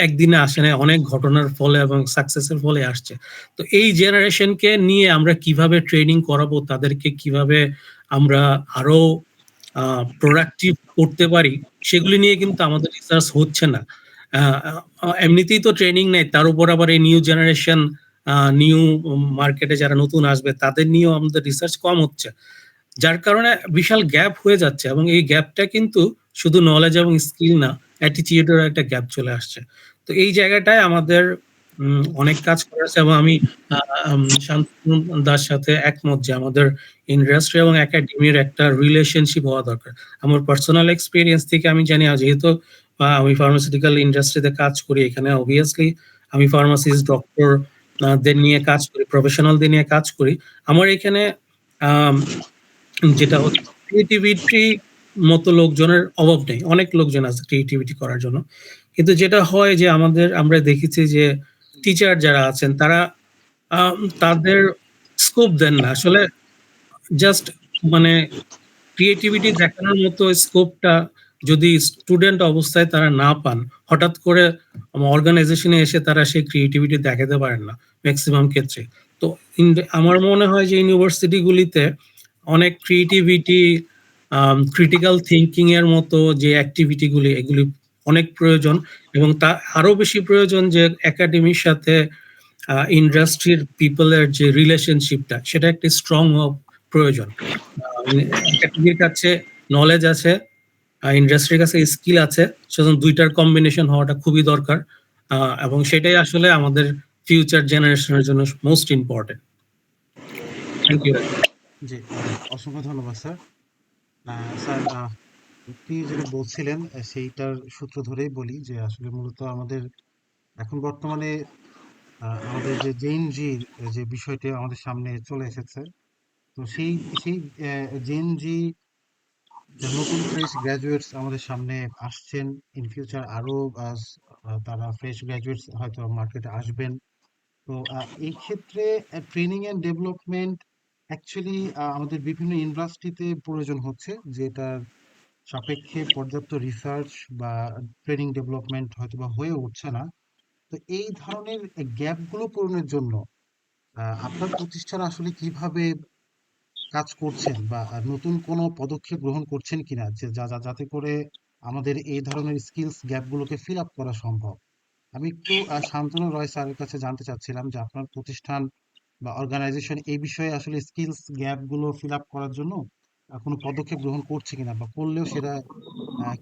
একদিনে আসে না, অনেক ঘটনার ফলে এবং সাকসেসের ফলে আসছে। তো এই জেনারেশনকে নিয়ে আমরা কিভাবে ট্রেনিং করাবো, তাদেরকে কিভাবে আমরা আরো প্রোডাক্টিভ করতে পারি, সেগুলি নিয়ে কিন্তু আমাদের রিসার্চ হচ্ছে না। এমনিতেই তো ট্রেনিং নেই, তার উপর আবার এই নিউ জেনারেশন নিউ মার্কেটে যারা নতুন আসবে তাদের নিয়েও আমাদের রিসার্চ কম হচ্ছে। যার কারণে বিশাল গ্যাপ হয়ে যাচ্ছে এবং এই গ্যাপটা কিন্তু শুধু নলেজ এবং স্কিল না, অ্যাটিটিউডের একটা গ্যাপ চলে আসছে। তো এই জায়গাটায় আমাদের অনেক কাজ করা আছে এবং আমি শান্তনু দার সাথে একমত যে আমাদের ইন্ডাস্ট্রি এবং একাডেমির একটা রিলেশনশিপ হওয়া দরকার। আমার পার্সোনাল এক্সপেরিয়েন্স থেকে আমি জানি যেহেতু আমি ফার্মাসিউটিক্যাল ইন্ডাস্ট্রিতে কাজ করি, এখানে অবভিয়াসলি আমি ফার্মাসিস্ট, ডক্টর দের নিয়ে কাজ করি, প্রফেশনালদের নিয়ে কাজ করি। আমার এখানে আম যেটা হচ্ছে ক্রিয়েটিভিটি মতো লোকজনের অভাব নেই। অনেক লোকজন আছে ক্রিয়েটিভিটি করার জন্য। কিন্তু যেটা হয় যে আমরা দেখেছি যে টিচার যারা আছেন তারা তাদের স্কোপ দেন না। আসলে জাস্ট মানে ক্রিয়েটিভিটি দেখানোর মতো স্কোপটা যদি স্টুডেন্ট অবস্থায় তারা না পান, হঠাৎ করে অর্গানাইজেশনে এসে তারা সেই ক্রিয়েটিভিটি দেখাতে পারেন না মেক্সিমাম ক্ষেত্রে। তো আমার মনে হয় যে ইউনিভার্সিটি গুলিতে অনেক ক্রিয়েটিভিটি, ক্রিটিক্যাল থিংকিং এর মতো যে অ্যাক্টিভিটি গুলি এগুলি অনেক প্রয়োজন এবং তা আরো বেশি প্রয়োজন যে একাডেমির সাথে ইন্ডাস্ট্রির পিপলের যে রিলেশনশিপটা সেটা একটা স্ট্রং হওয়া প্রয়োজন। একাডেমির কাছে নলেজ আছে, ইন্ডাস্ট্রির কাছে স্কিল আছে, সুতরাং দুইটার কম্বিনেশন হওয়াটা খুবই দরকার এবং সেটাই আসলে আমাদের ফিউচার জেনারেশনের জন্য মোস্ট ইম্পর্টেন্ট। Thank you. জি, অসংখ্য ধন্যবাদ স্যার। স্যার আপনি যেটা বলছিলেন সেইটার সূত্র ধরেই বলি যে আসলে মূলত আমাদের এখন বর্তমানে আমাদের যে জেন জির যে বিষয়টি আমাদের সামনে চলে এসেছে, তো সেই জেন জি যে নতুন ফ্রেশ গ্র্যাজুয়েটস আমাদের সামনে আসছেন, ইন ফিউচার আরো তারা ফ্রেশ গ্র্যাজুয়েটস হয়তো মার্কেটে আসবেন। তো এই ক্ষেত্রে ট্রেনিং এন্ড ডেভেলপমেন্ট অ্যাকচুয়ালি আমাদের বিভিন্ন ইন্ডাস্ট্রিতে প্রয়োজন হচ্ছে, যেটার সাপেক্ষে পর্যাপ্ত রিসার্চ বা ট্রেনিং ডেভেলপমেন্ট হয়তো বা হয়ে উঠছে না। তো এই ধরনের গ্যাপগুলো পূরণের জন্য আপনার প্রতিষ্ঠান আসলে কিভাবে কাজ করছেন, বা নতুন কোনো পদক্ষেপ গ্রহণ করছেন কিনা, যে যাতে করে আমাদের এই ধরনের স্কিলস গ্যাপগুলোকে ফিল আপ করা সম্ভব? আমি একটু শান্তনু রয় স্যারের কাছে জানতে চাচ্ছিলাম যে আপনার প্রতিষ্ঠান বা অর্গানাইজেশন এই বিষয়ে আসলে স্কিলস গ্যাপগুলো ফিল আপ করার জন্য কোনো পদক্ষেপ গ্রহণ করছে কিনা, বা করলেও সেটা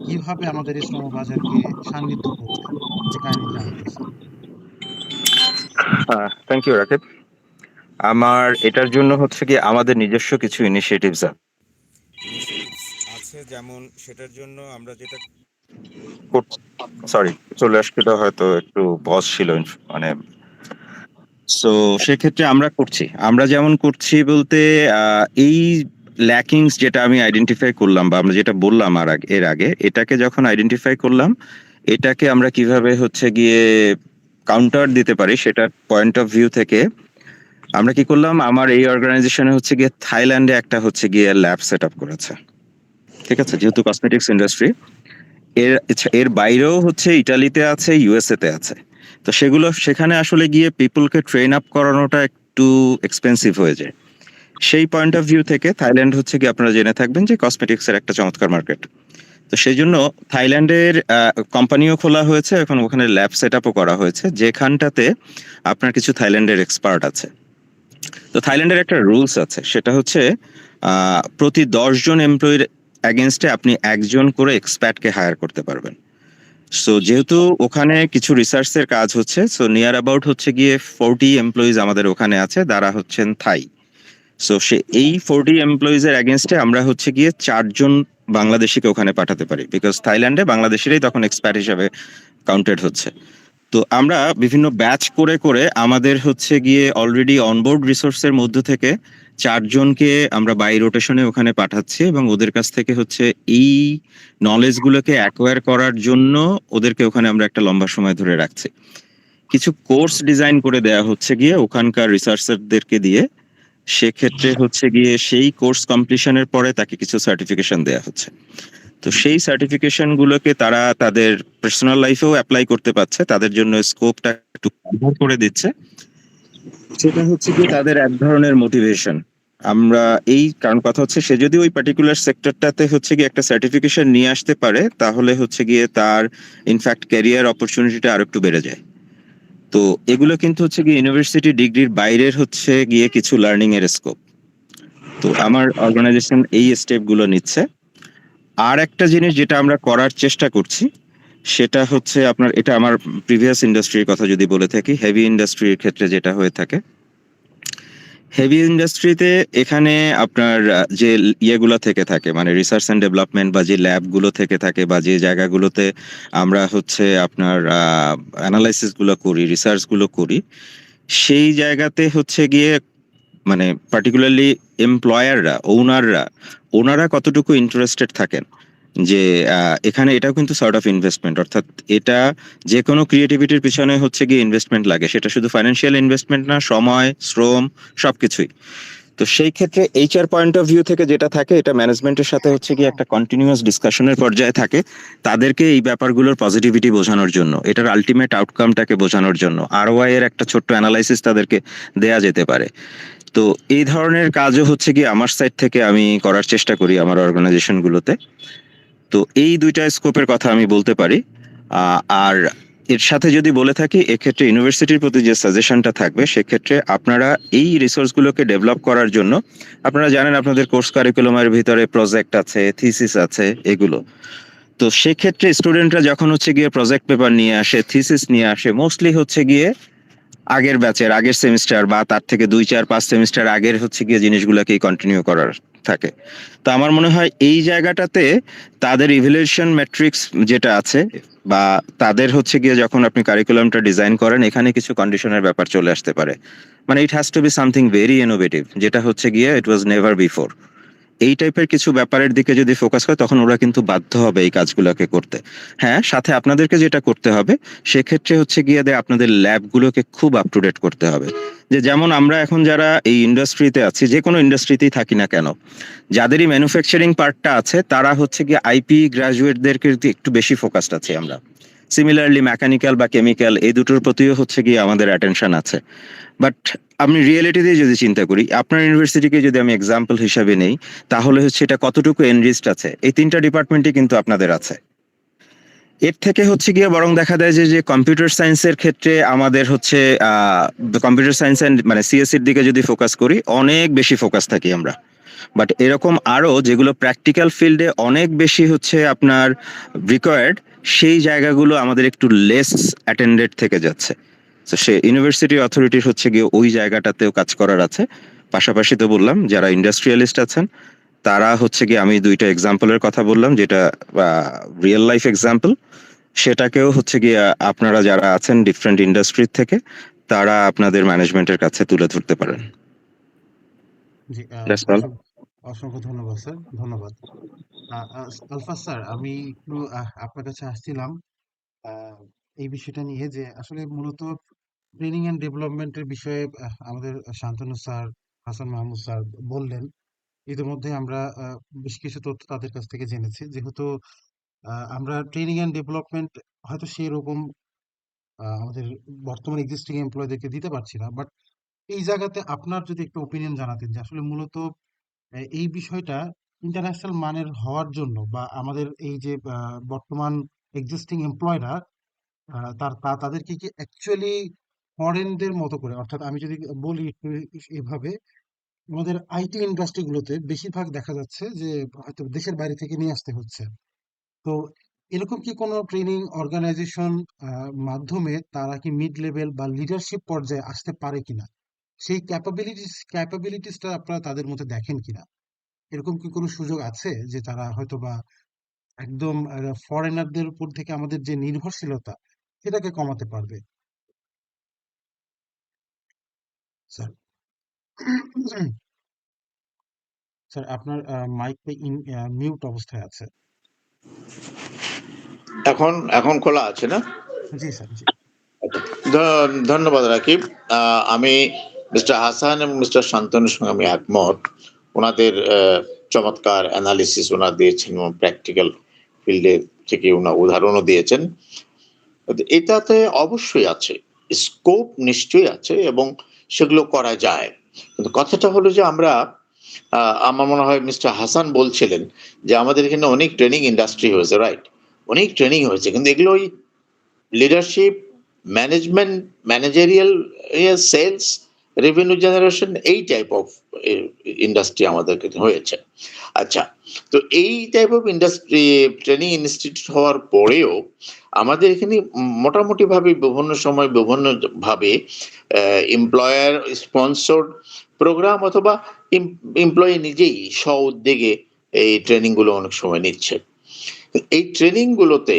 কিভাবে আমাদের এই শ্রমবাজারকে সান্নিধ্য করছে, যদি কাইন্ডলি জানাতেন স্যার। Thank you Rakib. আমার এটার জন্য হচ্ছে কি আমাদের নিজস্ব কিছু ইনিশিয়েটিভস আছে, যেমন সেটার জন্য আমরা যেটা সরি চলে আসছিল, হয়তো একটু বস ছিল মানে। সো সেক্ষেত্রে আমরা যেমন করছি বলতে এই ল্যাকিংস যেটা আমি আইডেন্টিফাই করলাম বা আমরা যেটা বললাম এর আগে, এটাকে যখন আইডেন্টিফাই করলাম, এটাকে আমরা কিভাবে হচ্ছে গিয়ে কাউন্টার দিতে পারি সেটার পয়েন্ট অফ ভিউ থেকে আমরা কি করলাম, আমার এই অর্গানাইজেশনে হচ্ছে গিয়ে থাইল্যান্ডে একটা হচ্ছে গিয়ে ল্যাব সেট আপ করেছে। ঠিক আছে, যেহেতু কসমেটিক্স ইন্ডাস্ট্রি, এর বাইরেও হচ্ছে ইটালিতে আছে, ইউএসএ তে আছে। তো সেখানে আসলে গিয়ে পিপলকে ট্রেন আপ করানোটা একটু এক্সপেন্সিভ হয়ে যায়। সেই পয়েন্ট অফ ভিউ থেকে থাইল্যান্ড হচ্ছে কি আপনারা জেনে থাকবেন যে কসমেটিক্স এর একটা চমৎকার মার্কেট। তো সেই জন্য থাইল্যান্ডের কোম্পানিও খোলা হয়েছে, এখন ওখানে ল্যাব সেট আপও করা হয়েছে, যেখানটাতে আপনার কিছু থাইল্যান্ডের এক্সপার্ট আছে। তো থাইল্যান্ডের একটা রুলস আছে, সেটা হচ্ছে প্রতি 10 জন এমপ্লয়ির এগেনস্টে আপনি একজন করে এক্সপার্টকে হায়ার করতে পারবেন। সো যেহেতু ওখানে কিছু রিসার্চের কাজ হচ্ছে, সো নিয়ার অ্যাবাউট হচ্ছে গিয়ে 40 এমপ্লয়িজ আমাদের ওখানে আছে, যারা হচ্ছেন থাই। সো এই 40 এমপ্লয়িজ এর এগেনস্টে আমরা হচ্ছে গিয়ে 4 জন বাংলাদেশিকে ওখানে পাঠাতে পারি, বিকজ থাইল্যান্ডে বাংলাদেশিরাই তখন এক্সপার্ট হিসেবে কাউন্টেড হচ্ছে। তো আমরা বিভিন্ন ব্যাচ করে করে আমাদের হচ্ছে গিয়ে অলরেডি অনবোর্ড রিসোর্সের মধ্য থেকে 4 জনকে আমরা বাই রোটেশনে ওখানে পাঠাচ্ছি, এবং ওদের কাছ থেকে হচ্ছে এই নলেজ গুলোকে অ্যাকোয়ার করার জন্য ওদেরকে ওখানে আমরা একটা লম্বা সময় ধরে রাখছি। কিছু কোর্স ডিজাইন করে দেয়া হচ্ছে গিয়ে ওখানকার রিসার্চারদেরকে দিয়ে, সেক্ষেত্রে হচ্ছে গিয়ে সেই কোর্স কমপ্লিশনের পরে তাকে কিছু সার্টিফিকেশন দেয়া হচ্ছে। তো সেই সার্টিফিকেশন গুলোকে তারা তাদের পার্সোনাল লাইফেও অ্যাপ্লাই করতে পারছে, তাদের জন্য স্কোপটা একটু কভার করে দিচ্ছে। সেটা হচ্ছে কি তাদের এক ধরনের মোটিভেশন। আমরা এই কারণ কথা হচ্ছে, সে যদি ওই পার্টিকুলার সেক্টরটাতে হচ্ছে গিয়ে একটা সার্টিফিকেশন নিয়ে আসতে পারে, তাহলে হচ্ছে গিয়ে তার ইনফ্যাক্ট ক্যারিয়ার অপরচুনিটিটা আর একটু বেড়ে যায়। তো এগুলো কিন্তু হচ্ছে গিয়ে ইউনিভার্সিটি ডিগ্রির বাইরের হচ্ছে গিয়ে কিছু লার্নিং এর স্কোপ। তো আমার অর্গানাইজেশন এই স্টেপ গুলো নিচ্ছে। আর একটা জিনিস যেটা আমরা করার চেষ্টা করছি, সেটা হচ্ছে আপনার, এটা আমার প্রিভিয়াস ইন্ডাস্ট্রির কথা যদি বলে থাকি, হেভি ইন্ডাস্ট্রির ক্ষেত্রে যেটা হয়ে থাকে, হেভি ইন্ডাস্ট্রিতে এখানে আপনার যে ইয়েগুলো থেকে থাকে, মানে রিসার্চ অ্যান্ড ডেভেলপমেন্ট বা যে ল্যাবগুলো থেকে থাকে বা যে জায়গাগুলোতে আমরা হচ্ছে আপনার অ্যানালাইসিস গুলো করি, রিসার্চ গুলো করি, সেই জায়গাতে হচ্ছে গিয়ে মানে পার্টিকুলারলি এমপ্লয়াররা, ওনারা কতটুকু ইন্টারেস্টেড থাকেন যে এখানে এটাও কিন্তু সর্ট অফ ইনভেস্টমেন্ট, অর্থাৎ এটা যে কোনো ক্রিয়েটিভিটির পিছনে হচ্ছে গিয়ে ইনভেস্টমেন্ট লাগে, সেটা শুধু ফাইন্যান্সিয়াল ইনভেস্টমেন্ট না, সময়, শ্রম, সবকিছুই। তো সেই ক্ষেত্রে এইচআর পয়েন্ট অফ ভিউ থেকে যেটা থাকে, এটা ম্যানেজমেন্টের সাথে হচ্ছে গিয়ে একটা কন্টিনিউয়াস ডিসকাশনের পর্যায়ে থাকে, তাদেরকে এই ব্যাপারগুলোর পজিটিভিটি বোঝানোর জন্য, এটার আলটিমেট আউটকামটাকে বোঝানোর জন্য আরওআই এর একটা ছোট্ট অ্যানালাইসিস তাদেরকে দেয়া যেতে পারে। তো এই ধরনের কাজও হচ্ছে গিয়ে আমার সাইড থেকে আমি করার চেষ্টা করি আমার অর্গানাইজেশন গুলোতে। তো এই দুইটা স্কোপের কথা আমি বলতে পারি। আর এর সাথে যদি বলে থাকি, এক্ষেত্রে ইউনিভার্সিটির প্রতি যে সাজেশনটা থাকবে, সেক্ষেত্রে আপনারা এই রিসোর্সগুলোকে ডেভেলপ করার জন্য, আপনারা জানেন আপনাদের কোর্স কারিকুলামের ভিতরে প্রজেক্ট আছে, থিসিস আছে, এগুলো। তো সেক্ষেত্রে স্টুডেন্টরা যখন হচ্ছে গিয়ে প্রজেক্ট পেপার নিয়ে আসে, থিসিস নিয়ে আসে, মোস্টলি হচ্ছে গিয়ে আগের ব্যাচের আগের সেমিস্টার বা তার থেকে 2, 4, 5 সেমিস্টার আগের হচ্ছে গিয়ে জিনিসগুলোকেই কন্টিনিউ করার থাকে। তো আমার মনে হয় এই জায়গাটাতে তাদের ইভ্যালুয়েশন ম্যাট্রিক্স যেটা আছে, বা তাদের হচ্ছে গিয়ে যখন আপনি কারিকুলামটা ডিজাইন করেন, এখানে কিছু কন্ডিশনের ব্যাপার চলে আসতে পারে। মানে it has to be something very innovative, যেটা হচ্ছে গিয়ে ইট ওয়াজ নেভার বিফোর। এই টাইপের কিছু ব্যাপারের দিকে যদি ফোকাস করে তখন ওরা কিন্তু বাধ্য হবে এই কাজগুলোকে করতে। হ্যাঁ, সাথে আপনাদেরকে যেটা করতে হবে সেক্ষেত্রে হচ্ছে গিয়ে আপনাদের ল্যাবগুলোকে খুব আপ টু ডেট করতে হবে। যে যেমন আমরা এখন যারা এই ইন্ডাস্ট্রিতে আছি, যে কোনো ইন্ডাস্ট্রিতেই থাকি না কেন, যাদেরই ম্যানুফ্যাকচারিং পার্টটা আছে তারা হচ্ছে গিয়ে আইপি গ্রাজুয়েটদেরকে একটু বেশি ফোকাসড আছি আমরা। সিমিলারলি মেকানিক্যাল বা কেমিক্যাল এই দুটোর প্রতিও হচ্ছে গিয়ে আমাদের অ্যাটেনশন আছে। বাট আমি রিয়েলিটি দিয়ে যদি চিন্তা করি, আপনার ইউনিভার্সিটিকে যদি আমি এক্সাম্পল হিসাবে নেই, তাহলে হচ্ছে এটা কতটুকু এনরিচড আছে, এই 3টা ডিপার্টমেন্টই কিন্তু আপনাদের আছে। এর থেকে হচ্ছে গিয়ে বরং দেখা যায় যে কম্পিউটার সায়েন্সের ক্ষেত্রে আমাদের হচ্ছে কম্পিউটার সায়েন্স এন্ড মানে সিএসসির দিকে যদি ফোকাস করি অনেক বেশি ফোকাস থাকি আমরা। বাট এরকম আরো যেগুলো প্র্যাকটিক্যাল ফিল্ডে অনেক বেশি হচ্ছে আপনার রিকোয়ার্ড, সেই জায়গাগুলো আমাদের একটু লেস অ্যাটেন্ডেড থেকে যাচ্ছে। তো সে ইউনিভার্সিটি অথরিটির হচ্ছে গিয়ে ওই জায়গাটাতেও কাজ করার আছে। পাশাপাশি তো বললাম যারা ইন্ডাস্ট্রিয়ালিস্ট আছেন তারা হচ্ছে গিয়ে, আমি 2টা এক্সাম্পলের কথা বললাম যেটা রিয়েল লাইফ এক্সাম্পল, সেটাকেও হচ্ছে গিয়ে আপনারা যারা আছেন ডিফারেন্ট ইন্ডাস্ট্রি থেকে তারা আপনাদের ম্যানেজমেন্টের কাছে তুলে ধরতে পারেন। জি, That's all. অসংখ্য ধন্যবাদ স্যার, ধন্যবাদ। আলফাজ স্যার, আমি একটু আপনার কাছে আসছিলাম আহ, এই বিষয়টা নিয়ে, যে আসলে মূলত ট্রেনিং এন্ড ডেভেলপমেন্টের বিষয়ে আমাদের শান্তনু স্যার, হাসান মাহমুদ স্যার বললেন। ইতিমধ্যে আমরা বেশ কিছু তথ্য তাদের কাছ থেকে জেনেছি। যেহেতু আমরা ট্রেনিং এন্ড ডেভেলপমেন্ট হয়তো সেই রকম আমাদের বর্তমান এক্সিস্টিং এমপ্লয়ীদেরকে দিতে পারছি না, বাট এই জায়গাতে আপনার যদি একটু ওপিনিয়ন জানাতেন যে আসলে মূলত এই বিষয়টা ইন্টারন্যাশনাল মানের হওয়ার জন্য, বা আমাদের এই যে বর্তমান এক্সিস্টিং এমপ্লয়রা তাদেরকে কি অ্যাকচুয়ালি ফরেনদের মতো করে, অর্থাৎ আমি যদি বলি একটু এভাবে, আমাদের আইটি ইন্ডাস্ট্রি গুলোতে বেশিরভাগ দেখা যাচ্ছে যে হয়তো দেশের বাইরে থেকে নিয়ে আসতে হচ্ছে। তো এরকম কি কোনো ট্রেনিং অর্গানাইজেশন মাধ্যমে তারা কি মিড লেভেল বা লিডারশিপ পর্যায়ে আসতে পারে কিনা, সেই ক্যাপাবিলিটিসটা আপনারা তাদের মধ্যে দেখেন কিনা? এরকম কি কোনো সুযোগ আছে যে তারা হয়তো বা একদম ফরেনারদের উপর থেকে আমাদের যে নির্ভরশীলতা সেটাকে কমাতে পারবে? স্যার, স্যার আপনার মাইকটা মিউট অবস্থায় আছে। এখন এখন খোলা আছে না? জি স্যার, জি। ধন্যবাদ রাকিব। আমি মিস্টার হাসান এবং মিস্টার শান্তনুর সঙ্গে আমি একমত। ওনাদের চমৎকার অ্যানালিসিস ওনারা দিয়েছেন এবং প্র্যাকটিক্যাল ফিল্ডে থেকে উদাহরণও দিয়েছেন। এটাতে অবশ্যই আছে, স্কোপ নিশ্চয়ই আছে এবং সেগুলো করা যায়। কিন্তু কথাটা হলো যে আমরা আমার মনে হয় মিস্টার হাসান বলছিলেন যে আমাদের এখানে অনেক ট্রেনিং ইন্ডাস্ট্রি হয়েছে, রাইট? অনেক ট্রেনিং হয়েছে, কিন্তু এগুলো ওই leadership, management, managerial, sales, revenue generation, এই টাইপ অফ ইন্ডাস্ট্রি আমাদের কাছে হয়েছে। আচ্ছা, তো এই type of industry training institute হওয়ার পরেও আমাদের এখানে মোটামুটি ভাবে বিভিন্ন সময় বিভিন্ন ভাবে এমপ্লয়ার স্পন্সর্ড প্রোগ্রাম অথবা এমপ্লয়ি নিজেই স্ব উদ্যোগে এই ট্রেনিং গুলো অনেক সময় নিচ্ছে। এই ট্রেনিং গুলোতে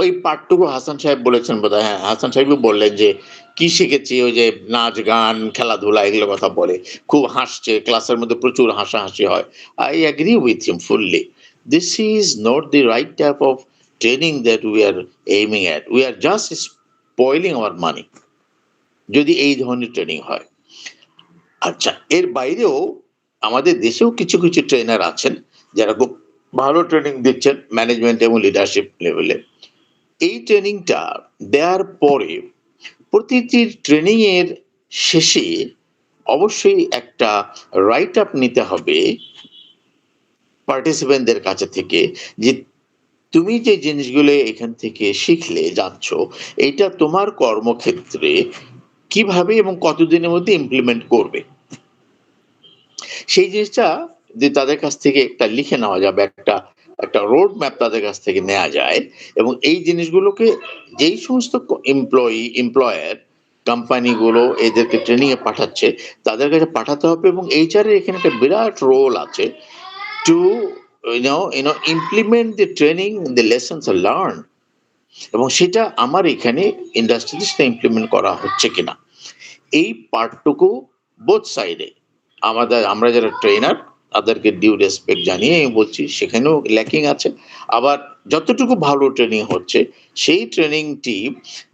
ওই পাঠটুকু হাসান সাহেব বলেছেন বোধহয়, হ্যাঁ হাসান সাহেবও বললেন যে কি শিখেছি, ওই যে নাচ গান খেলাধুলা এগুলো কথা বলে, খুব হাসছে, ক্লাসের মধ্যে প্রচুর হাসাহাসি হয়। I agree with him fully. This is not the right type of training that we are aiming at. We are just spoiling our money যদি এই ধরনের ট্রেনিং হয়। আচ্ছা, এর বাইরেও আমাদের দেশেও কিছু কিছু ট্রেনার আছেন যারা খুব ভালো ট্রেনিং দিচ্ছেন ম্যানেজমেন্ট এবং লিডারশিপ লেভেলে। এই ট্রেনিংটা দেওয়ার পরে প্রতিটি ট্রেনিং এর শেষে অবশ্যই একটা রাইট আপ নিতে হবে পার্টিসিপেন্টদের কাছে থেকে, যে তুমি যে জিনিসগুলো এখান থেকে শিখলে যাচ্ছ, এটা তোমার কর্মক্ষেত্রে কিভাবে এবং কতদিনের মধ্যে ইমপ্লিমেন্ট করবে, সেই জিনিসটা যে তাদের কাছ থেকে একটা লিখে নেওয়া যাবে, একটা একটা রোড ম্যাপ তাদের কাছ থেকে নেওয়া যায়। এবং এই জিনিসগুলোকে যেই সমস্ত এমপ্লয়ার কোম্পানিগুলো এদেরকে ট্রেনিং এ পাঠাচ্ছে তাদের কাছে পাঠাতে হবে। এবং এইচআর এর এখানে একটা বিরাট রোল আছে to implement the training, the lessons are learn. এবং সেটা আমার এখানে ইন্ডাস্ট্রিতে সেটা ইমপ্লিমেন্ট করা হচ্ছে কিনা, এই পার্টটুকু বোথ সাইডে আমরা যারা ট্রেনার তাদেরকে ডিউ রেসপেক্ট জানিয়ে আমি বলছি সেখানেও ল্যাকিং আছে। আবার যতটুকু ভালো ট্রেনিং হচ্ছে সেই ট্রেনিংটি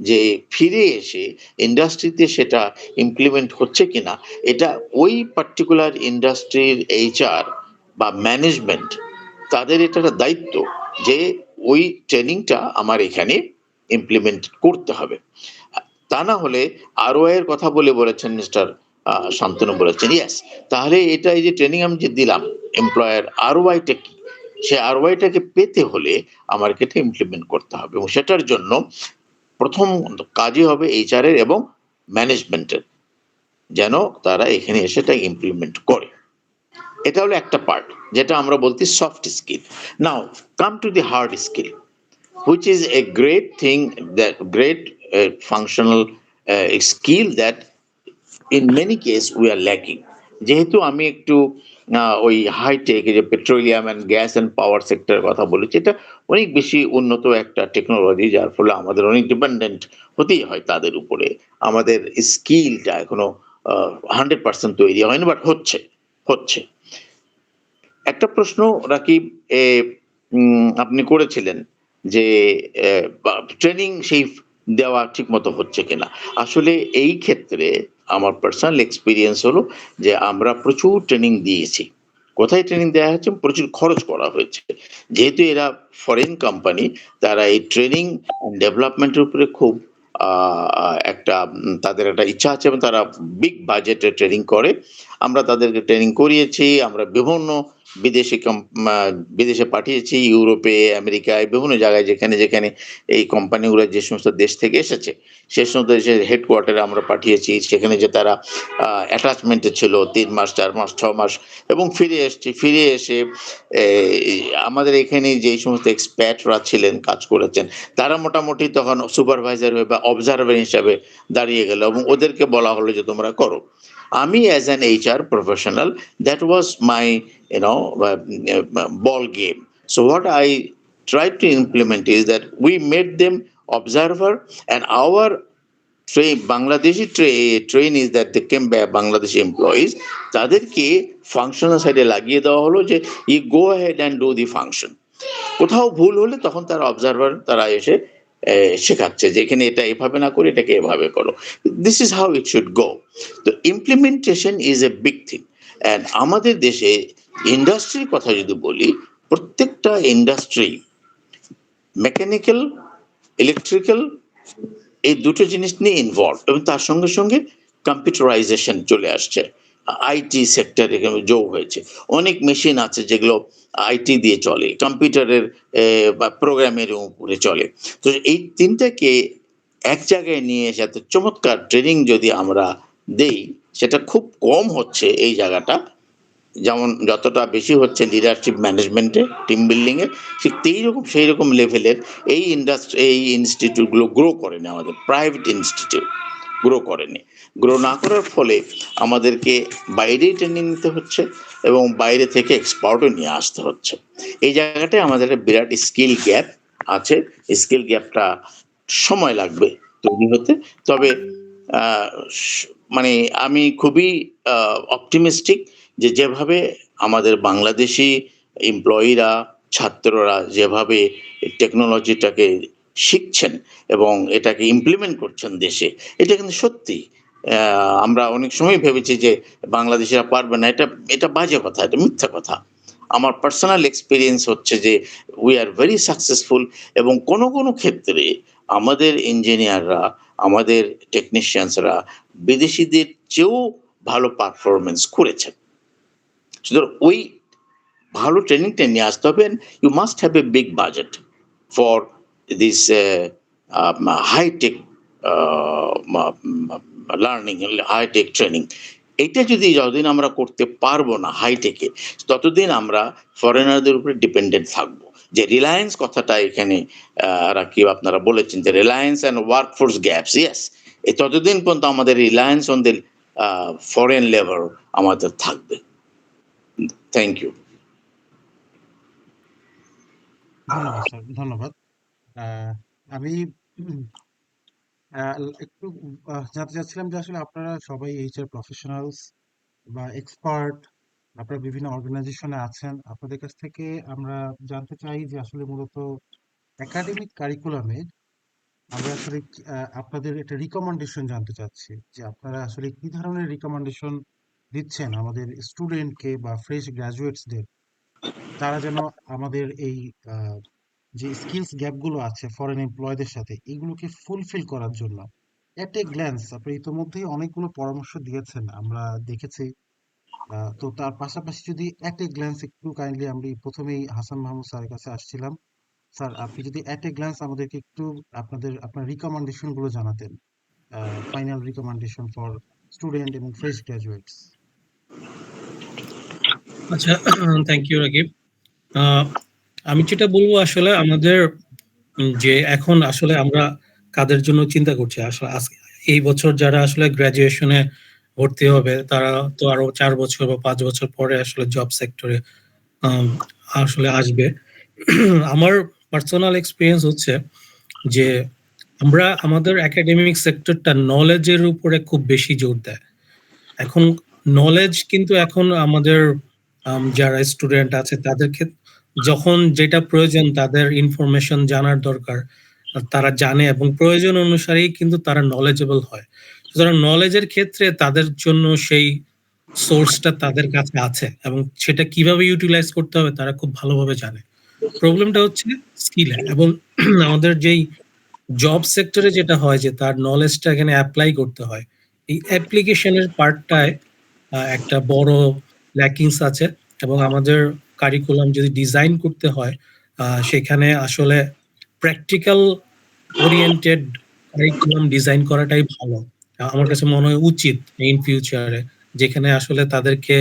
যে ফিরে এসে ইন্ডাস্ট্রিতে সেটা ইমপ্লিমেন্ট হচ্ছে কিনা এটা ওই পার্টিকুলার ইন্ডাস্ট্রির এইচআর বা ম্যানেজমেন্ট তাদের এটা একটা দায়িত্ব যে ওই ট্রেনিংটা আমার এখানে ইমপ্লিমেন্ট করতে হবে। তা না হলে আরওআই এর কথা বলেছেন মিস্টার শান্তনু বলেছেন, ইয়েস, তাহলে এটা এই যে ট্রেনিং আমি যে দিলাম এমপ্লয়ার আরওআইটা কি? সে আরওআইটাকে পেতে হলে আমাকে এটা ইমপ্লিমেন্ট করতে হবে এবং সেটার জন্য প্রথম কাজই হবে এইচআর এর এবং ম্যানেজমেন্টের, যেন তারা এখানে এসে এটা ইমপ্লিমেন্ট করে। এটা হলো একটা পার্ট যেটা আমরা বলছি soft skill. Now come to the hard skill, which is a great thing, that great functional skill that in many case we are lacking. যেহেতু আমি একটু ওই হাইটেক যে petroleum and gas and power সেক্টরের কথা বলেছি, এটা অনেক বেশি উন্নত একটা টেকনোলজি, যার ফলে আমাদের অনেক ডিপেন্ডেন্ট হতেই হয় তাদের উপরে। আমাদের স্কিলটা এখনো 100% তৈরি হয়নি, বাট হচ্ছে হচ্ছে। একটা প্রশ্ন রাকিব আপনি করেছিলেন যে ট্রেনিং সেই দেওয়া ঠিক মতো হচ্ছে কিনা। আসলে এই ক্ষেত্রে আমার পার্সোনাল এক্সপিরিয়েন্স হলো যে আমরা প্রচুর ট্রেনিং দিয়েছি। কোথায় ট্রেনিং দেওয়া হচ্ছে? প্রচুর খরচ করা হয়েছে। যেহেতু এরা ফরেন কোম্পানি, তারা এই ট্রেনিং ডেভেলপমেন্টের উপরে খুব একটা তাদের একটা ইচ্ছা আছে এবং তারা বিগ বাজেটে ট্রেনিং করে। আমরা তাদেরকে ট্রেনিং করিয়েছি, আমরা বিভিন্ন বিদেশে পাঠিয়েছি, ইউরোপে, আমেরিকায়, বিভিন্ন জায়গায় যেখানে যেখানে এই কোম্পানিগুলো যে সমস্ত দেশ থেকে এসেছে সে সমস্ত দেশের হেডকোয়ার্টারে আমরা পাঠিয়েছি। সেখানে যে তারা অ্যাটাচমেন্টে ছিল 3 মাস, 4 মাস, 6 মাস এবং ফিরে এসে আমাদের এখানে যেই সমস্ত এক্সপ্যাটরা ছিলেন, কাজ করেছেন, তারা মোটামুটি তখন সুপারভাইজার বা অবজারভার হিসাবে দাঁড়িয়ে গেল এবং ওদেরকে বলা হলো যে তোমরা করো। আমি as an HR professional, that was my ball game. So what I tried to implement is that we made them observer, and our Bangladeshi trainees that they came by Bangladeshi employees, তাদেরকে functional সাইডে লাগিয়ে দেওয়া হলো যে you go ahead and do the function. কোথাও ভুল হলে তখন তারা অবজারভার তারা এসে শেখাচ্ছে যে এখানে এটা এভাবে না করে এটাকে এভাবে করো। This is how it should go. তো implementation is a big thing. And আমাদের দেশে ইন্ডাস্ট্রির কথা যদি বলি, প্রত্যেকটা ইন্ডাস্ট্রি মেকানিক্যাল, ইলেকট্রিক্যাল, এই দুটো জিনিস নিয়ে ইনভলভ এবং তার সঙ্গে সঙ্গে কম্পিউটারাইজেশন চলে আসছে। আইটি সেক্টরে যোগ হয়েছে। অনেক মেশিন আছে যেগুলো আইটি দিয়ে চলে, কম্পিউটারের বা প্রোগ্রামের উপরে চলে। তো এই তিনটাকে এক জায়গায় নিয়ে এসে এত চমৎকার ট্রেনিং যদি আমরা দেই, সেটা খুব কম হচ্ছে এই জায়গাটা। যেমন যতটা বেশি হচ্ছে লিডারশিপ ম্যানেজমেন্টে, টিম বিল্ডিং এ, ঠিক সেই রকম লেভেলের এই ইনস্টিটিউটগুলো গ্রো করেনি। আমাদের প্রাইভেট ইনস্টিটিউট গ্রো করেনি। গ্রো না করার ফলে আমাদেরকে বাইরেই ট্রেনিং নিতে হচ্ছে এবং বাইরে থেকে এক্সপার্টও নিয়ে আসতে হচ্ছে। এই জায়গাটায় আমাদের একটা বিরাট স্কিল গ্যাপ আছে। স্কিল গ্যাপটা সময় লাগবে তৈরি হতে। তবে মানে আমি খুবই অপটিমিস্টিক যে যেভাবে আমাদের বাংলাদেশি এমপ্লয়িরা, ছাত্ররা যেভাবে টেকনোলজিটাকে শিখছেন এবং এটাকে ইমপ্লিমেন্ট করছেন দেশে, এটা কিন্তু সত্যি। আমরা অনেক সময় ভেবেছি যে বাংলাদেশিরা পারবে না, এটা বাজে কথা, এটা মিথ্যা কথা। আমার পার্সোনাল এক্সপিরিয়েন্স হচ্ছে যে উই আর ভেরি সাকসেসফুল এবং কোনো কোনো ক্ষেত্রে আমাদের ইঞ্জিনিয়াররা, আমাদের টেকনিশিয়ানসরা বিদেশিদের চেয়েও ভালো পারফরমেন্স করেছেন। সুতরাং ওই ভালো ট্রেনিংটা নিয়ে আসতে হবে। You must have a big budget for this high tech learning, high tech training. এটা যদি যতদিন আমরা করতে পারবো না হাইটেকে, ততদিন আমরা ফরেনারদের উপরে ডিপেন্ডেন্ট থাকবো। যে রিলায়েন্স কথাটা এখানে রাকিব আপনারা বলেছেন যে Reliance and workforce gaps, yes, ততদিন পর্যন্ত আমাদের Reliance on the foreign labour আমাদের থাকবে। Thank you. ধন্যবাদ স্যার, ধন্যবাদ। আমি একটু জানতে চাচ্ছিলাম যে আসলে আপনারা সবাই এইচআর প্রফেশনালস, বা এক্সপার্ট, আপনারা বিভিন্ন অর্গানাইজেশনে আছেন, আপনাদের কাছ থেকে আমরা জানতে চাই যে আসলে মূলত একাডেমিক কারিকুলামে আমরা আসলে আপনাদের একটা রিকমেন্ডেশন জানতে চাচ্ছি যে আপনারা আসলে কি ধরনের রিকমেন্ডেশন দিচ্ছেন আমাদের স্টুডেন্টকে বা ফ্রেশ গ্রাজুয়েটসদের, তারা যেন আমাদের এই আহ, যে স্কিলস গ্যাপগুলো আছে ফরেন এমপ্লয়দের সাথে এগুলোকে ফুলফিল করার জন্য এট এ গ্ল্যান্স আপনি ইতোমধ্যেই অনেকগুলো পরামর্শ দিয়েছেন, আমরা দেখেছি। তো তার পাশাপাশি যদি এট এ গ্ল্যান্স একটু কাইন্ডলি, আমি প্রথমেই হাসান মাহমুদ স্যারের কাছে আসছিলাম। স্যার, আপনি যদি এট এ গ্ল্যান্স আমাদেরকে একটু আপনার রিকমেন্ডেশন গুলো জানাতেন, ফাইনাল রিকমেন্ডেশন ফর স্টুডেন্ট এবং ফ্রেশ গ্রাজুয়েটস। আচ্ছা, থ্যাংক ইউ রাকিব। আমি যেটা বলবো আসলে আমাদের যে এখন আসলে আমরা কাদের জন্য চিন্তা করছি আসলে এই বছর যারা আসলে গ্রাজুয়েশনে ভর্তি হবে তারা তো আরো 4 বছর বা 5 বছর পরে আসলে জব সেক্টরে আসলে আসবে। আমার পার্সোনাল এক্সপিরিয়েন্স হচ্ছে যে আমরা আমাদের একাডেমিক সেক্টরটা নলেজের উপরে খুব বেশি জোর দেয়। এখন নলেজ কিন্তু এখন আমাদের যারা স্টুডেন্ট আছে তাদেরকে যখন যেটা প্রয়োজন তাদের ইনফরমেশন জানার দরকার তারা জানে এবং প্রয়োজন অনুসারেই কিন্তু তারা নলেজেবল হয়। সুতরাং নলেজের ক্ষেত্রে তাদের জন্য সেই সোর্সটা তাদের কাছে আছে এবং সেটা কিভাবে ইউটিলাইজ করতে হবে তারা খুব ভালোভাবে জানে। প্রবলেমটা হচ্ছে স্কিলে এবং আমাদের যেই জব সেক্টরে যেটা হয় যে তার নলেজটা এখানে অ্যাপ্লাই করতে হয়। এই অ্যাপ্লিকেশনের পার্টটায় একটা বড় ল্যাকিংস আছে এবং আমাদের কারিকুলাম যদি ডিজাইন করতে হয় সেখানে আসলে প্র্যাকটিক্যাল ওরিয়েন্টেড কারিকুলাম ডিজাইন করাটাই ভালো। আমার কাছে মনে হয় উচিত ইন ফিউচারে, যেখানে আসলে তাদেরকে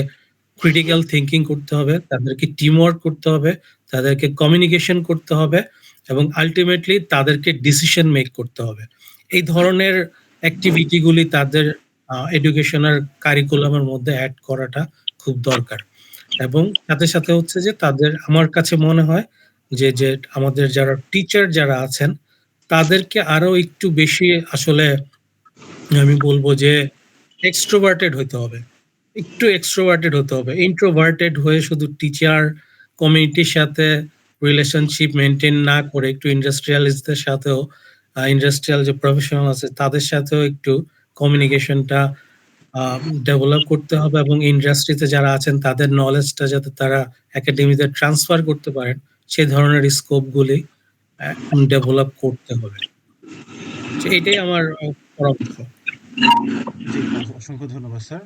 ক্রিটিক্যাল থিঙ্কিং করতে হবে, তাদেরকে টিম ওয়ার্ক করতে হবে, তাদেরকে কমিউনিকেশন করতে হবে এবং আলটিমেটলি তাদেরকে ডিসিশন মেক করতে হবে। এই ধরনের অ্যাক্টিভিটিগুলি তাদের এডুকেশনাল কারিকুলামের মধ্যে অ্যাড করাটা খুব দরকার। এবং সাথে সাথে হচ্ছে যে তাদের, আমার কাছে মনে হয় যে যে আমাদের যারা টিচার যারা আছেন তাদেরকে আরো একটু বেশি আসলে আমি বলবো যে এক্সট্রোভার্টেড হতে হবে, একটু এক্সট্রোভার্টেড হতে হবে। ইন্ট্রোভার্টেড হয়ে শুধু টিচার কমিউনিটির সাথে রিলেশনশিপ মেনটেন না করে একটু ইন্ডাস্ট্রিয়ালিস্টদের সাথেও, ইন্ডাস্ট্রিয়াল যে প্রফেশনাল আছে তাদের সাথেও একটু কমিউনিকেশনটা ডেভেলপ করতে হবে এবং ইন্ডাস্ট্রিতে যারা আছেন তাদের নলেজটা যাতে তারা একাডেমিতে ট্রান্সফার করতে পারেন সেই ধরনের স্কোপগুলি ডেভেলপ করতে হবে। এটাই আমার পরামর্শ। জি, অসংখ্য ধন্যবাদ স্যার।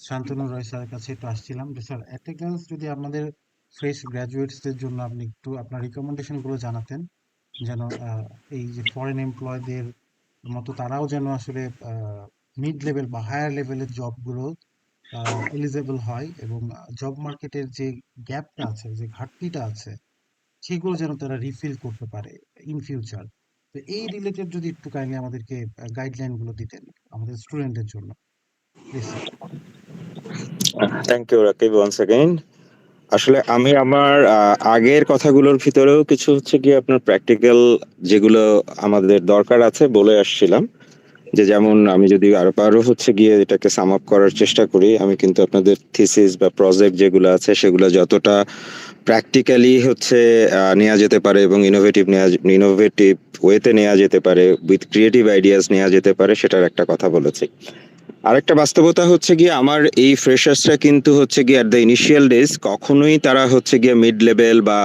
শান্তনু রয় স্যারের কাছে একটু আসছিলাম যে স্যার, এট এ গ্ল্যান্স যদি আমাদের ফ্রেশ গ্রাজুয়েটসদের জন্য আপনি একটু আপনার রিকমেন্ডেশন গুলো জানাতেন, যেন এই যে ফরেন এমপ্লয়দের মতো তারাও যেন আসলে মিড লেভেল বা হায়ার লেভেলের জবগুলো এলিজেবল হয় এবং জব মার্কেটের যে গ্যাপটা আছে, যে ঘাটতিটা আছে, সেগুলো যেন তারা রিফিল করতে পারে ইন ফিউচার। তো এই রিলেটেড যদি একটু কাইন্ডলি আমাদেরকে গাইডলাইন গুলো দিতেন আমাদের স্টুডেন্টদের জন্য, please sir. Thank you Rakib once again. আসলে আমি আমার আগের কথাগুলোর ভিতরেও কিছু হচ্ছে কি আপনার প্র্যাকটিক্যাল যেগুলো আমাদের দরকার আছে বলে আসছিলাম, যে যেমন আমি যদি আরো হচ্ছে গিয়ে এটাকে সাম আপ করার চেষ্টা করি, আমি কিন্তু আপনাদের থিসিস বা প্রজেক্ট যেগুলো আছে সেগুলো যতটা প্র্যাকটিক্যালি হচ্ছে নেওয়া যেতে পারে এবং ইনোভেটিভ ওয়েতে নেওয়া যেতে পারে, উইথ ক্রিয়েটিভ আইডিয়াস নেওয়া যেতে পারে, সেটার একটা কথা বলেছি। আরেকটা বাস্তবতা হচ্ছে গিয়ে আমার এই ফ্রেশার্সরা কিন্তু হচ্ছে গিয়ে অ্যাট দ্য ইনিশিয়াল ডেজ কখনোই তারা হচ্ছে গিয়ে মিড লেভেল বা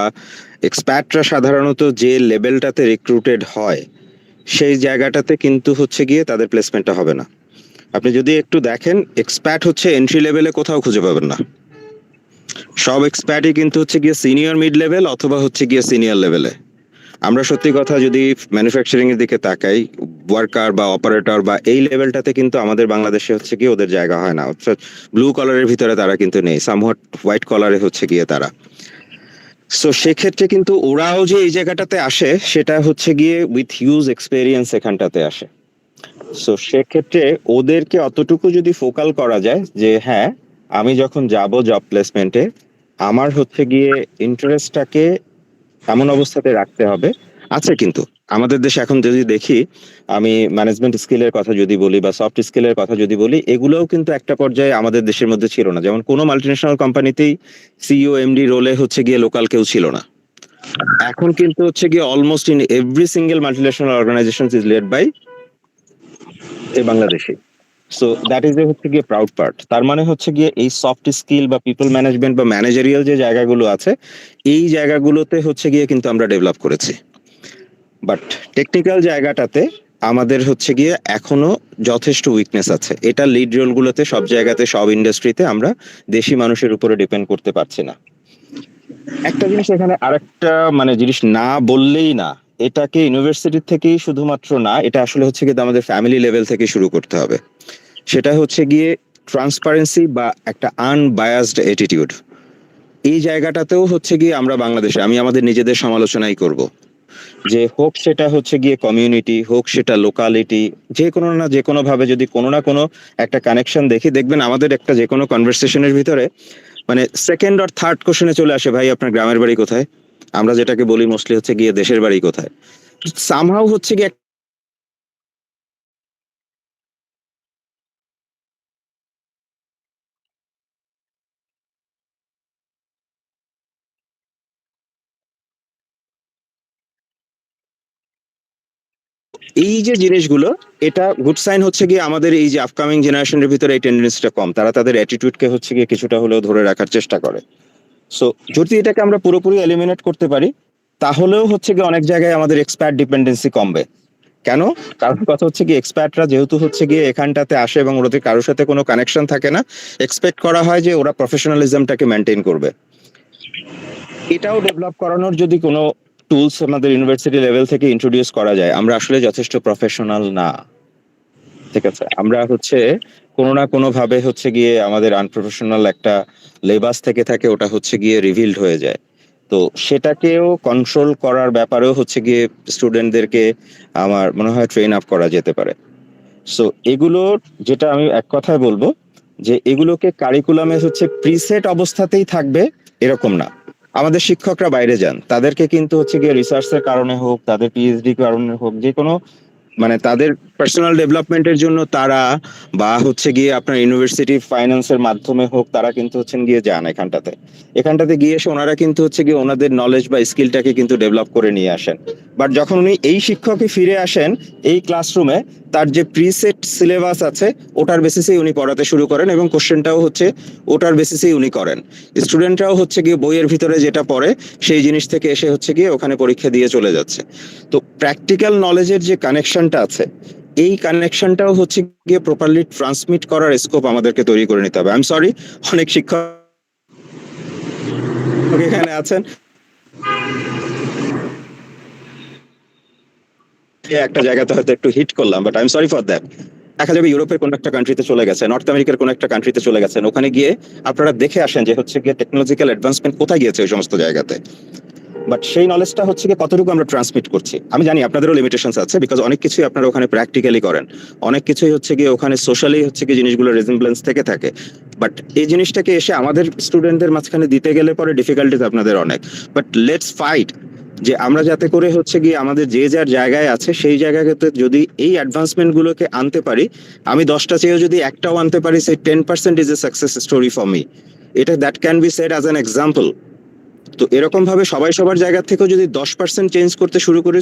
এক্সপার্টরা সাধারণত যে লেভেলটাতে রিক্রুটেড হয় সেই জায়গাটাতে কিন্তু হচ্ছে গিয়ে তাদের প্লেসমেন্টটা হবে না। আপনি যদি একটু দেখেন, এক্সপার্ট হচ্ছে এন্ট্রি লেভেলে কোথাও খুঁজে পাবেন না। সব এক্সপার্টই কিন্তু হচ্ছে গিয়ে সিনিয়র মিড লেভেল অথবা হচ্ছে গিয়ে সিনিয়র লেভেলে। আমরা সত্যি কথা যদি ম্যানুফ্যাকচারিং এর দিকে তাকাই, ওয়ার্কার বা অপারেটর বা এই লেভেলটাতে কিন্তু আমাদের বাংলাদেশে হচ্ছে গিয়ে ওদের জায়গা হয় না। ব্লু কলারের ভিতরে তারা কিন্তু নেই, সামহাট হোয়াইট কলারে হচ্ছে গিয়ে তারা। সো সেক্ষেত্রে কিন্তু ওরাও যে এই জায়গাটাতে আসে সেটা হচ্ছে গিয়ে উইথ হিউজ এক্সপেরিয়েন্স এখানটাতে আসে। সো সেক্ষেত্রে ওদেরকে অতটুকু যদি ফোকাল করা যায় যে হ্যাঁ, আমি যখন যাব জব প্লেসমেন্টে আমার হচ্ছে গিয়ে ইন্টারেস্টটাকে এমন অবস্থাতে রাখতে হবে। আছে কিন্তু আমাদের দেশে এখন যদি দেখি, আমি ম্যানেজমেন্ট স্কিলের কথা যদি বলি বা সফট স্কিলের কথা যদি বলি, এগুলোও কিন্তু একটা পর্যায়ে আমাদের দেশের মধ্যে ছিল না। যেমন কোনো মাল্টিন্যাশনাল কোম্পানিতেই সিইও এমডি রোলে হচ্ছে গিয়ে লোকাল কেউ ছিল না। এখন কিন্তু হচ্ছে গিয়ে almost in every single multinational organisation is led by a Bangladeshi. So that is a হচ্ছে গিয়ে প্রাউড পার্ট। তার মানে হচ্ছে গিয়ে এই সফট স্কিল বা পিপল ম্যানেজমেন্ট বা ম্যানেজারিয়াল যে জায়গাগুলো আছে, এই জায়গাগুলোতে হচ্ছে গিয়ে কিন্তু আমরা ডেভেলপ করেছি। বাট টেকনিক্যাল জায়গাটাতে আমাদের হচ্ছে গিয়ে এখনো যথেষ্ট উইকনেস আছে। এটা লিড রোলগুলোতে সব জায়গাতে সব ইন্ডাস্ট্রিতে আমরা দেশি মানুষের উপরে ডিপেন্ড করতে পারছি না। একটা জিনিস এখানে আরেকটা মানে জিনিস না বললেই না, এটাকে ইউনিভার্সিটি থেকেই শুধুমাত্র না, এটা আসলে হচ্ছে গিয়ে আমাদের ফ্যামিলি লেভেল থেকে শুরু করতে হবে। সেটা হচ্ছে গিয়ে ট্রান্সপারেন্সি বা একটা আনবায়াসড অ্যাটিটিউড। এই জায়গাটাতেও হচ্ছে গিয়ে আমরা বাংলাদেশে, আমি আমাদের নিজেদের সমালোচনাই করব, যে হোক সেটা হচ্ছে গিয়ে কমিউনিটি, হোক সেটা লোকালিটি, যে কোনো না যে কোনো ভাবে যদি কোনো না কোনো একটা কানেকশন দেখি, দেখবেন আমাদের একটা যে কোনো কনভারসেশনের ভিতরে মানে সেকেন্ড আর থার্ড কোশ্চেনে চলে আসে, ভাই আপনার গ্রামের বাড়ি কোথায়? আমরা যেটাকে বলি মোস্টলি হচ্ছে গিয়ে দেশের বাড়ি কোথায়। সামহাউ হচ্ছে গিয়ে এই যে জিনিসগুলো, এটা গুড সাইন হচ্ছে গিয়ে আমাদের এই যে আপকামিং জেনারেশনের ভিতরে এই টেন্ডেন্সিটা কম, তারা তাদের অ্যাটিটিউডকে হচ্ছে গিয়ে কিছুটা হলেও ধরে রাখার চেষ্টা করে। সো যদি এটাকে আমরা পুরোপুরি এলিমিনেট করতে পারি, তাহলেও হচ্ছে গিয়ে অনেক জায়গায় আমাদের এক্সপার্ট ডিপেন্ডেন্সি কমবে। কেন? কারণ কথা হচ্ছে গিয়ে এক্সপার্টরা যেহেতু হচ্ছে গিয়ে এখানটাতে আসে এবং ওদের কারোর সাথে কোনো কানেকশন থাকে না, এক্সপেক্ট করা হয় যে ওরা প্রফেশনালিজমটাকে মেনটেন করবে। এটাও ডেভেলপ করানোর যদি কোনো টুলস আমাদের ইউনিভার্সিটি লেভেল থেকে ইন্ট্রোডিউস করা যায়, আমরা আসলে যথেষ্ট প্রফেশনাল না। ঠিক আছে, আমরা হচ্ছে কোনো না কোনো ভাবে হচ্ছে গিয়ে আমাদের আনপ্রফেশনাল একটা লেবাস থেকে থাকে, ওটা হচ্ছে গিয়ে রিভিলড হয়ে যায়। তো সেটাকেও কন্ট্রোল করার ব্যাপারেও হচ্ছে গিয়ে স্টুডেন্টদেরকে আমার মনে হয় ট্রেন আপ করা যেতে পারে। সো এগুলো, যেটা আমি এক কথায় বলবো, যে এগুলোকে কারিকুলামে হচ্ছে প্রিসেট অবস্থাতেই থাকবে এরকম না। আমাদের শিক্ষকরা বাইরে যান, তাদেরকে কিন্তু হচ্ছে গিয়ে রিসার্চের কারণে হোক, তাদের পিএইচডি কারণে হোক, যে কোনো মানে তাদের পার্সোনাল ডেভেলপমেন্টের জন্য তারা, বা হচ্ছে গিয়ে আপনার ইউনিভার্সিটি ফাইন্যান্সের মাধ্যমে হোক, তারা কিন্তু হচ্ছেন গিয়ে যান এখানটাতে গিয়ে এসে ওনারা কিন্তু হচ্ছে গিয়ে ওনাদের নলেজ বা স্কিলটাকে কিন্তু ডেভেলপ করে নিয়ে আসেন। বাট যখন উনি এই শিক্ষকই ফিরে আসেন এই ক্লাসরুমে, তার যে প্রিসেট সিলেবাস আছে ওটার বেসিসেই উনি পড়াতে শুরু করেন এবং কোশ্চেনটাও হচ্ছে ওটার বেসিসেই উনি করেন। স্টুডেন্টরাও হচ্ছে গিয়ে বইয়ের ভিতরে যেটা পড়ে সেই জিনিস থেকে এসে হচ্ছে গিয়ে ওখানে পরীক্ষা দিয়ে চলে যাচ্ছে। তো প্র্যাকটিক্যাল নলেজের যে কানেকশনটা আছে, এই কানেকশনটাও হচ্ছে গিয়ে প্রপারলি ট্রান্সমিট করার স্কোপ আমাদেরকে তৈরি করে নিতে হবে। আই এম সরি, অনেক শিক্ষক এখানে আছেন, একটা জায়গাতে হয়তো একটু হিট করলাম, but I am sorry for that. দেখা যাবে ইউরোপের কোন একটা কান্ট্রিতে চলে গেছে, নর্থ আমেরিকার কোন একটা কান্ট্রিতে চলে গেছেন, ওখানে গিয়ে আপনারা দেখে আসেন যে হচ্ছে গিয়ে টেকনোলজিক্যাল অ্যাডভান্সমেন্ট কোথায় গিয়েছে ওই সমস্ত জায়গাতে। বাট সেই নলেজটা হচ্ছে গিয়ে কতটুকু আমরা ট্রান্সমিট করছি। আমি জানি আপনাদেরও লিমিটেশনস আছে, বিকজ অনেক কিছুই আপনারা ওখানে প্র্যাকটিক্যালি করেন, অনেক কিছুই হচ্ছে গিয়ে ওখানে সোশ্যালি হচ্ছে গিয়ে জিনিসগুলো রেজেম্বলেন্স থেকে থাকে। বাট এই জিনিসটাকে এসে আমাদের স্টুডেন্টদের মাঝখানে দিতে গেলে পরে ডিফিকাল্টিজ আপনাদের অনেক। বাট লেটস ফাইট যে আমরা যাতে করে হচ্ছে গিয়ে আমাদের যে যার জায়গায় আছে সেই জায়গাতে যদি এই অ্যাডভান্সমেন্ট গুলোকে আনতে পারি, আমি 10টা চেয়েও যদি একটাও আনতে পারি, সেই 10% is a success story for me. এটা that can be said as an example. তো এরকম ভাবে সবাই সবার জায়গা থেকেও যদি 10% চেঞ্জ করতে শুরু করি,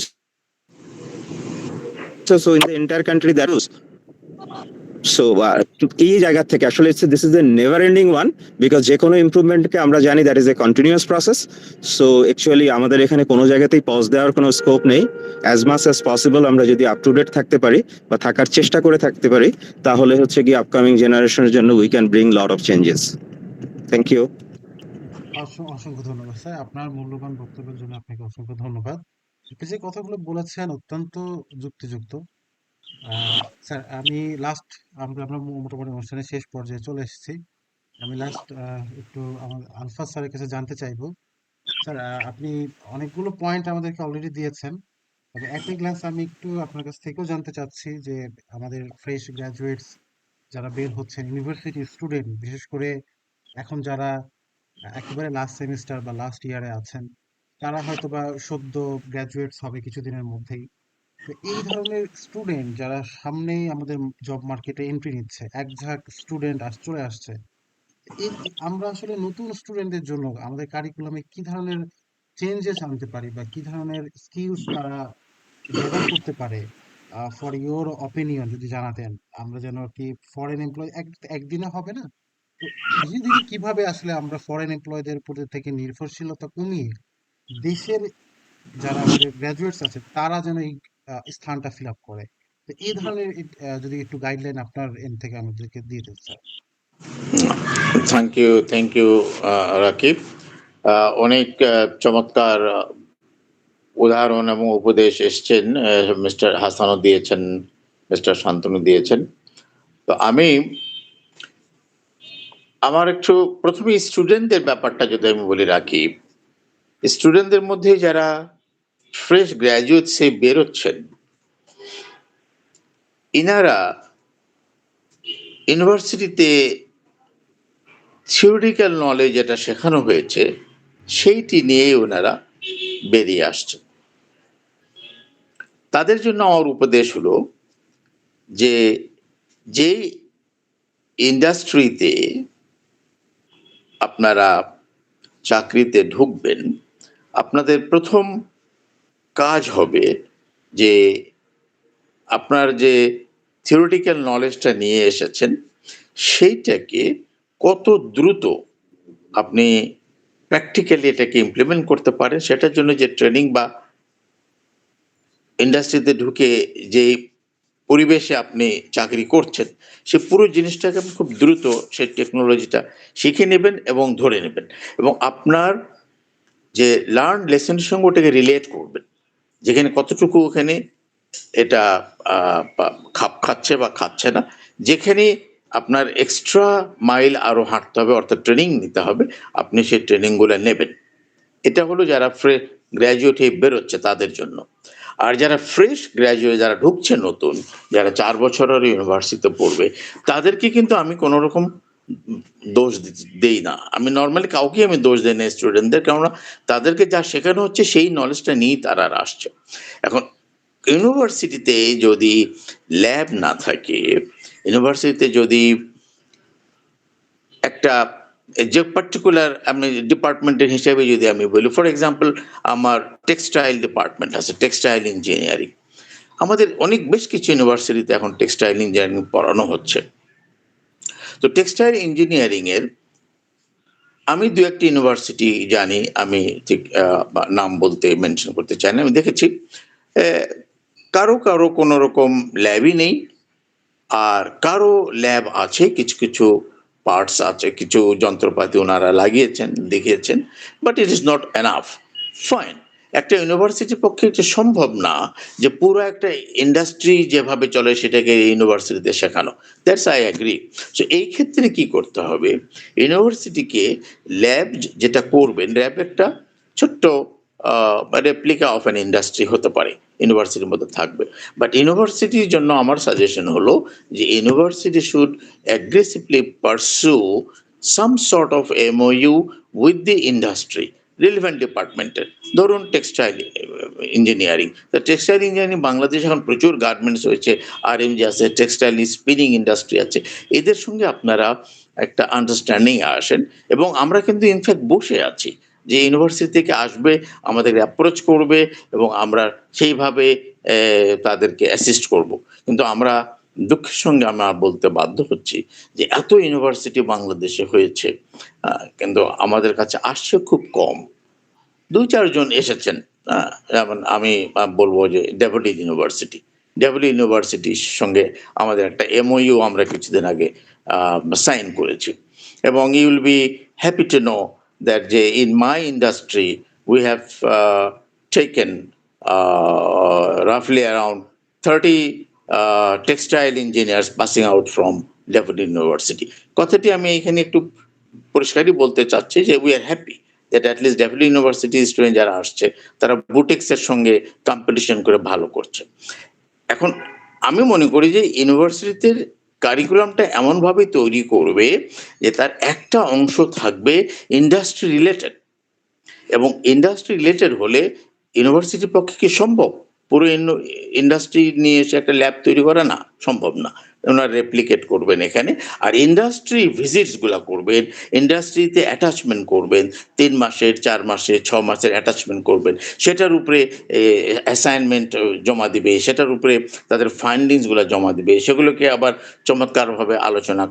so in the entire country that is so. এই জায়গা থেকে আসলে this is a never ending one, because যে কোনো ইমপ্রুভমেন্টকে আমরা জানি that is A continuous process. So actually আমাদের এখানে কোনো জায়গাতেই পজ দেওয়ার কোনো স্কোপ নেই। অ্যাজ মাচ অ্যাজ পসিবল আমরা যদি আপ টু ডেট থাকতে পারি বা থাকার চেষ্টা করে থাকতে পারি, তাহলে হচ্ছে গিয়ে আপকামিং জেনারেশনের জন্য we can bring lot of changes. Thank you. অসংখ্য ধন্যবাদ স্যার, আপনার মূল্যবান বক্তব্যের জন্য আপনাকে অসংখ্য ধন্যবাদ। আপনি যে কথাগুলো বলেছেন অত্যন্ত যুক্তিযুক্ত। স্যার আমি লাস্ট, আমরা মোটামুটি অনুষ্ঠানের শেষ পর্যায়ে চলে এসেছি। আমি লাস্ট একটু আমার আলফা স্যারের কাছে জানতে চাইবো। স্যার আপনি অনেকগুলো পয়েন্ট আমাদেরকে অলরেডি দিয়েছেন, তবে এট এ গ্ল্যান্স আমি একটু আপনার কাছ থেকেও জানতে চাচ্ছি যে আমাদের ফ্রেশ গ্র্যাজুয়েটস যারা বের হচ্ছেন, ইউনিভার্সিটি স্টুডেন্ট বিশেষ করে এখন যারা একেবারে লাস্ট সেমিস্টার বা লাস্ট ইয়ারে আছেন, তারা হয়তোবা সদ্য গ্র্যাজুয়েটস হবে কিছুদিনের মধ্যেই। তো এই ধরনের স্টুডেন্ট যারা সামনেই আমাদের জব মার্কেটে এন্ট্রি নিচ্ছে, একঝাঁক স্টুডেন্ট চলে আসছে। আমরা আসলে নতুন স্টুডেন্টদের জন্য আমাদের কারিকুলামে কি ধরনের চেঞ্জেস আনতে পারি বা কি ধরনের স্কিলস তারা গ্যাদার করতে পারে, ফর ইওর অপিনিয়ন যদি জানাতেন, আমরা যেন কি ফরেন এমপ্লয় একদিনে হবে না, তো ধীরে ধীরে কিভাবে আসলে আমরা ফরেন এমপ্লয়দের উপর থেকে নির্ভরশীলতা কমিয়ে দেশের যারা আমাদের গ্রাজুয়েটস আছে তারা যেন এই স্থানটা ফিল আপ করে। তো এই ধরনের যদি একটু গাইডলাইন আপনার এন্ড থেকে আমাদেরকে দিয়ে দিতে স্যার। Thank you Rakib. অনেক চমৎকার উদাহরণ এবং উপদেশ এসছেন, মিস্টার হাসানও দিয়েছেন, মিস্টার শান্তনু দিয়েছেন। তো আমার একটু প্রথমে স্টুডেন্টদের ব্যাপারটা যদি আমি বলে রাখি, স্টুডেন্টদের মধ্যে যারা ফ্রেশ গ্র্যাজুয়েট সে বেরোচ্ছেন, ইনারা ইউনিভার্সিটিতে থিওরিটিক্যাল নলেজ যেটা শেখানো হয়েছে সেইটি নিয়েই ওনারা বেরিয়ে আসছেন। তাদের জন্য আমার উপদেশ হলো যে যেই ইন্ডাস্ট্রিতে আপনারা চাকরিতে ঢুকবেন, আপনাদের প্রথম কাজ হবে যে আপনার যে থিওরিটিক্যাল নলেজটা নিয়ে এসেছেন সেইটাকে কত দ্রুত আপনি প্র্যাকটিক্যালি এটাকে ইমপ্লিমেন্ট করতে পারেন, সেটার জন্য যে ট্রেনিং বা ইন্ডাস্ট্রিতে ঢুকে যে পরিবেশে আপনি চাকরি করছেন সে পুরো জিনিসটাকে আপনি খুব দ্রুত সেই টেকনোলজিটা শিখে নেবেন এবং ধরে নেবেন, এবং আপনার যে লার্ন লেসনের সঙ্গে ওটাকে রিলেট করবেন, যেখানে কতটুকু ওখানে এটা খাপ খাচ্ছে বা খাচ্ছে না, যেখানে আপনার এক্সট্রা মাইল আরো হাঁটতে হবে অর্থাৎ ট্রেনিং নিতে হবে, আপনি সেই ট্রেনিংগুলো নেবেন। এটা হলো যারা গ্র্যাজুয়েট হয়ে বেরোচ্ছে তাদের জন্য। আর যারা ফ্রেশ গ্র্যাজুয়েট, যারা ঢুকছে নতুন, যারা 4 বছরের ইউনিভার্সিটিতে পড়বে, তাদেরকে কিন্তু আমি কোনো রকম দোষ দেই না। আমি নর্মালি কাউকে আমি দোষ দেই না স্টুডেন্টদের, কেননা তাদেরকে যা শেখানো হচ্ছে সেই নলেজটা নিয়েই তারা আসছে। এখন ইউনিভার্সিটিতে যদি ল্যাব না থাকে, ইউনিভার্সিটিতে যদি একটা যে পার্টিকুলার আমি ডিপার্টমেন্টের হিসেবে যদি আমি বলি, ফর এক্সাম্পল আমার টেক্সটাইল ডিপার্টমেন্ট আছে, টেক্সটাইল ইঞ্জিনিয়ারিং, আমাদের অনেক বেশ কিছু ইউনিভার্সিটিতে এখন টেক্সটাইল ইঞ্জিনিয়ারিং পড়ানো হচ্ছে। তো টেক্সটাইল ইঞ্জিনিয়ারিং এর আমি দু একটি ইউনিভার্সিটি জানি, আমি ঠিক নাম বলতে মেনশন করতে চাই না, আমি দেখেছি কারো কারো কোনো রকম ল্যাবই নেই, আর কারো ল্যাব আছে, কিছু কিছু পার্টস আছে, কিছু যন্ত্রপাতি ওনারা লাগিয়েছেন, দেখিয়েছেন, but it is not enough. Fine, একটা ইউনিভার্সিটির পক্ষে এটা সম্ভব না যে পুরো একটা ইন্ডাস্ট্রি যেভাবে চলে সেটাকে ইউনিভার্সিটিতে শেখানো, দ্যাটস আই অ্যাগ্রি। সো এই ক্ষেত্রে কি করতে হবে, ইউনিভার্সিটিকে ল্যাব যেটা করবেন, ল্যাব একটা ছোট্ট রেপ্লিকা অফ অ্যান ইন্ডাস্ট্রি হতে পারে, ইউনিভার্সিটির মধ্যে থাকবে। বাট ইউনিভার্সিটির জন্য আমার সাজেশন হলো যে university should aggressively পারসু some sort of MOU with the industry, relevant ডিপার্টমেন্টের। ধরুন টেক্সটাইল ইঞ্জিনিয়ারিং, তো টেক্সটাইল ইঞ্জিনিয়ারিং বাংলাদেশে এখন প্রচুর গার্মেন্টস হয়েছে, আরএমজি আছে, টেক্সটাইল স্পিনিং ইন্ডাস্ট্রি আছে, এদের সঙ্গে আপনারা একটা আন্ডারস্ট্যান্ডিং আসেন। এবং আমরা কিন্তু ইনফ্যাক্ট বসে আছি যে ইউনিভার্সিটি থেকে আসবে, আমাদের অ্যাপ্রোচ করবে এবং আমরা সেইভাবে তাদেরকে অ্যাসিস্ট করব। কিন্তু আমরা দুঃখের সঙ্গে আমরা বলতে বাধ্য হচ্ছি যে এত ইউনিভার্সিটি বাংলাদেশে হয়েছে, কিন্তু আমাদের কাছে আসছে খুব কম। 2-4 জন এসেছেন, যেমন আমি বলবো যে ডেভোডিল ইউনিভার্সিটির সঙ্গে আমাদের একটা MOU আমরা কিছুদিন আগে সাইন করেছি, এবং you will be happy to know that যে in my industry we have taken roughly around 30 textile engineers passing out from Daffodil university. কথাটি আমি এখানে একটু পরিষ্কারই বলতে চাচ্ছি যে we are happy that at least Daffodil university student যারা আসছে তারা বুটেক্সের সঙ্গে কম্পিটিশন করে ভালো করছে। এখন আমি মনে করি যে ইউনিভার্সিটিতে কারিকুলামটা এমনভাবে তৈরি করবে যে তার একটা অংশ থাকবে ইন্ডাস্ট্রি রিলেটেড, এবং ইন্ডাস্ট্রি রিলেটেড হলে ইউনিভার্সিটির পক্ষে কি সম্ভব পুরো ইন্ডাস্ট্রি নিয়ে এসে একটা ল্যাব তৈরি করা? না, সম্ভব না। ওনারা রেপ্লিকেট করবেন এখানে, আর ইন্ডাস্ট্রি ভিজিটস গুলা করবেন, ইন্ডাস্ট্রিতে অ্যাটাচমেন্ট করবেন, 3 মাসের 4 মাসের 6 মাসের অ্যাটাচমেন্ট করবেন, সেটার উপরে অ্যাসাইনমেন্ট জমা দিবে, সেটার উপরে তাদের ফাইন্ডিংস গুলা জমা দিবে, সেগুলোকে আবার চমৎকারভাবে আলোচনা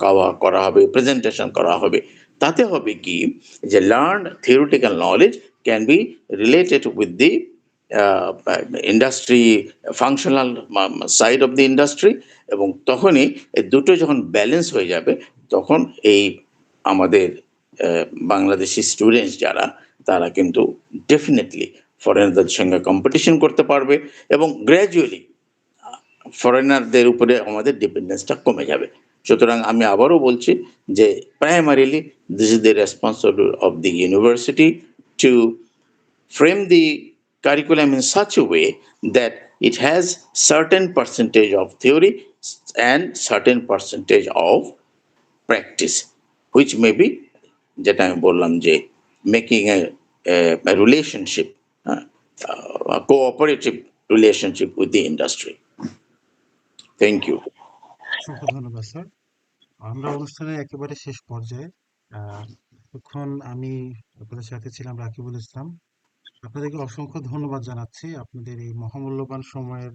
করা হবে, প্রেজেন্টেশন করা হবে। তাতে হবে কি যে learn theoretical knowledge can be related with the industry functional side of the industry, এবং তখনই এই দুটো যখন ব্যালেন্স হয়ে যাবে তখন এই আমাদের বাংলাদেশি স্টুডেন্টস যারা তারা কিন্তু ডেফিনেটলি ফরেনারদের সঙ্গে কম্পিটিশন করতে পারবে এবং গ্র্যাজুয়ালি ফরেনারদের উপরে আমাদের ডিপেন্ডেন্সটা কমে যাবে। সুতরাং আমি আবারও বলছি যে primarily this is the responsibility of the university to frame the curriculum in such a way that it has certain percentage of theory and certain percentage of practice, which may be যেটা আমি বললাম যে making a relationship, a cooperative relationship with the industry. Thank you. অসংখ্য ধন্যবাদ sir. আমরা অনুষ্ঠানের একেবারে শেষ পর্যায়ে। এতক্ষণ আমি আপনাদের সাথে ছিলাম রাকিবুল ইসলাম। আপনাদেরকে অসংখ্য ধন্যবাদ জানাচ্ছি আপনাদের এই মহামূল্যবান সময়ের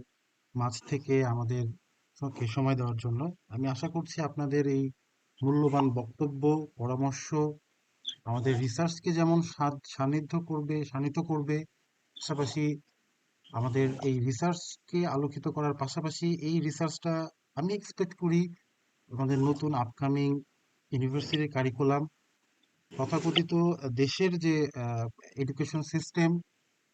মাঝ থেকে আমাদেরকে সময় দেওয়ার জন্য। আমি আশা করছি আপনাদের এই মূল্যবান বক্তব্য, পরামর্শ আমাদের রিসার্চকে যেমন শানিত করবে, পাশাপাশি আমাদের এই রিসার্চকে আলোকিত করার পাশাপাশি এই রিসার্চটা আমি এক্সপেক্ট করি আমাদের নতুন আপকামিং ইউনিভার্সিটির কারিকুলাম, তথাকথিত দেশের যে এডুকেশন সিস্টেম,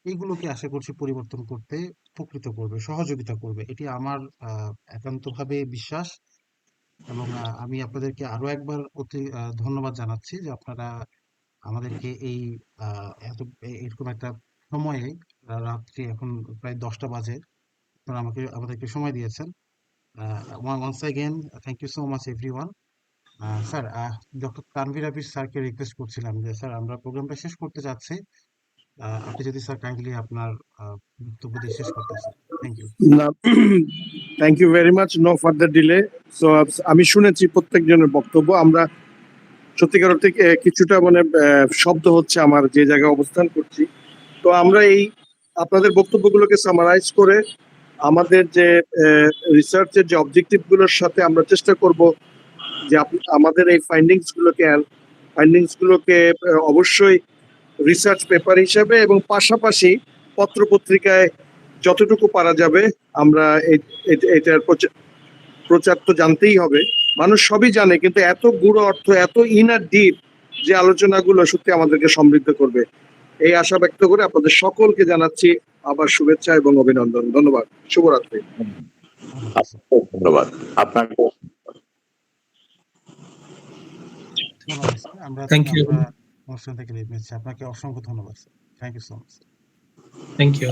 এইগুলোকে আশা করছি পরিবর্তন করতে উপকৃত করবে, সহযোগিতা করবে। এটি আমার একান্তভাবে বিশ্বাস এবং আমি আপনাদেরকে আরো একবার ধন্যবাদ জানাচ্ছি যে আপনারা আমাদেরকে এই এরকম একটা সময়ে, রাত্রি এখন প্রায় 10টা বাজে, আপনারা আমাদেরকে সময় দিয়েছেন। Once again thank you so much everyone. Sir, doctor Tanvir Abir স্যারকে রিকোয়েস্ট করছিলাম যে স্যার আমরা প্রোগ্রামটা শেষ করতে যাচ্ছি, আপনি যদি স্যার কাইন্ডলি আপনার বক্তব্য দিয়ে শেষ করতে sir. Thank you. Thank you very much, no further delay. So আমি শুনেছি প্রত্যেকজনের বক্তব্য। আমরা সত্যিকার অর্থে কিছুটা মানে শব্দ হচ্ছে আমার যে জায়গায় অবস্থান করছি। তো আমরা এই আপনাদের বক্তব্যগুলোকে সামারাইজ করে আমাদের যে রিসার্চের যে অবজেক্টিভ গুলোর সাথে আমরা চেষ্টা করব যে আমাদের এই ফাইন্ডিংস গুলোকে অবশ্যই রিসার্চ পেপার হিসাবে এবং পাশাপাশি পত্রপত্রিকায় যতটুকু পারা যাবে আমরা এটার প্রচার তো জানতেই হবে। মানুষ সবই জানে, কিন্তু এত গূঢ় অর্থ, এত ইনার ডিপ যে আলোচনাগুলো সত্যি আমাদেরকে সমৃদ্ধ করবে, এই আশা ব্যক্ত করে আপনাদের সকলকে জানাচ্ছি আবার শুভেচ্ছা এবং অভিনন্দন। ধন্যবাদ, শুভরাত্রি। ধন্যবাদ আপনাকে। ধন্যবাদ স্যার। আমরা অনুষ্ঠান থেকে নিচ্ছি। আপনাকে অসংখ্য ধন্যবাদ sir. Thank you so much. Thank you.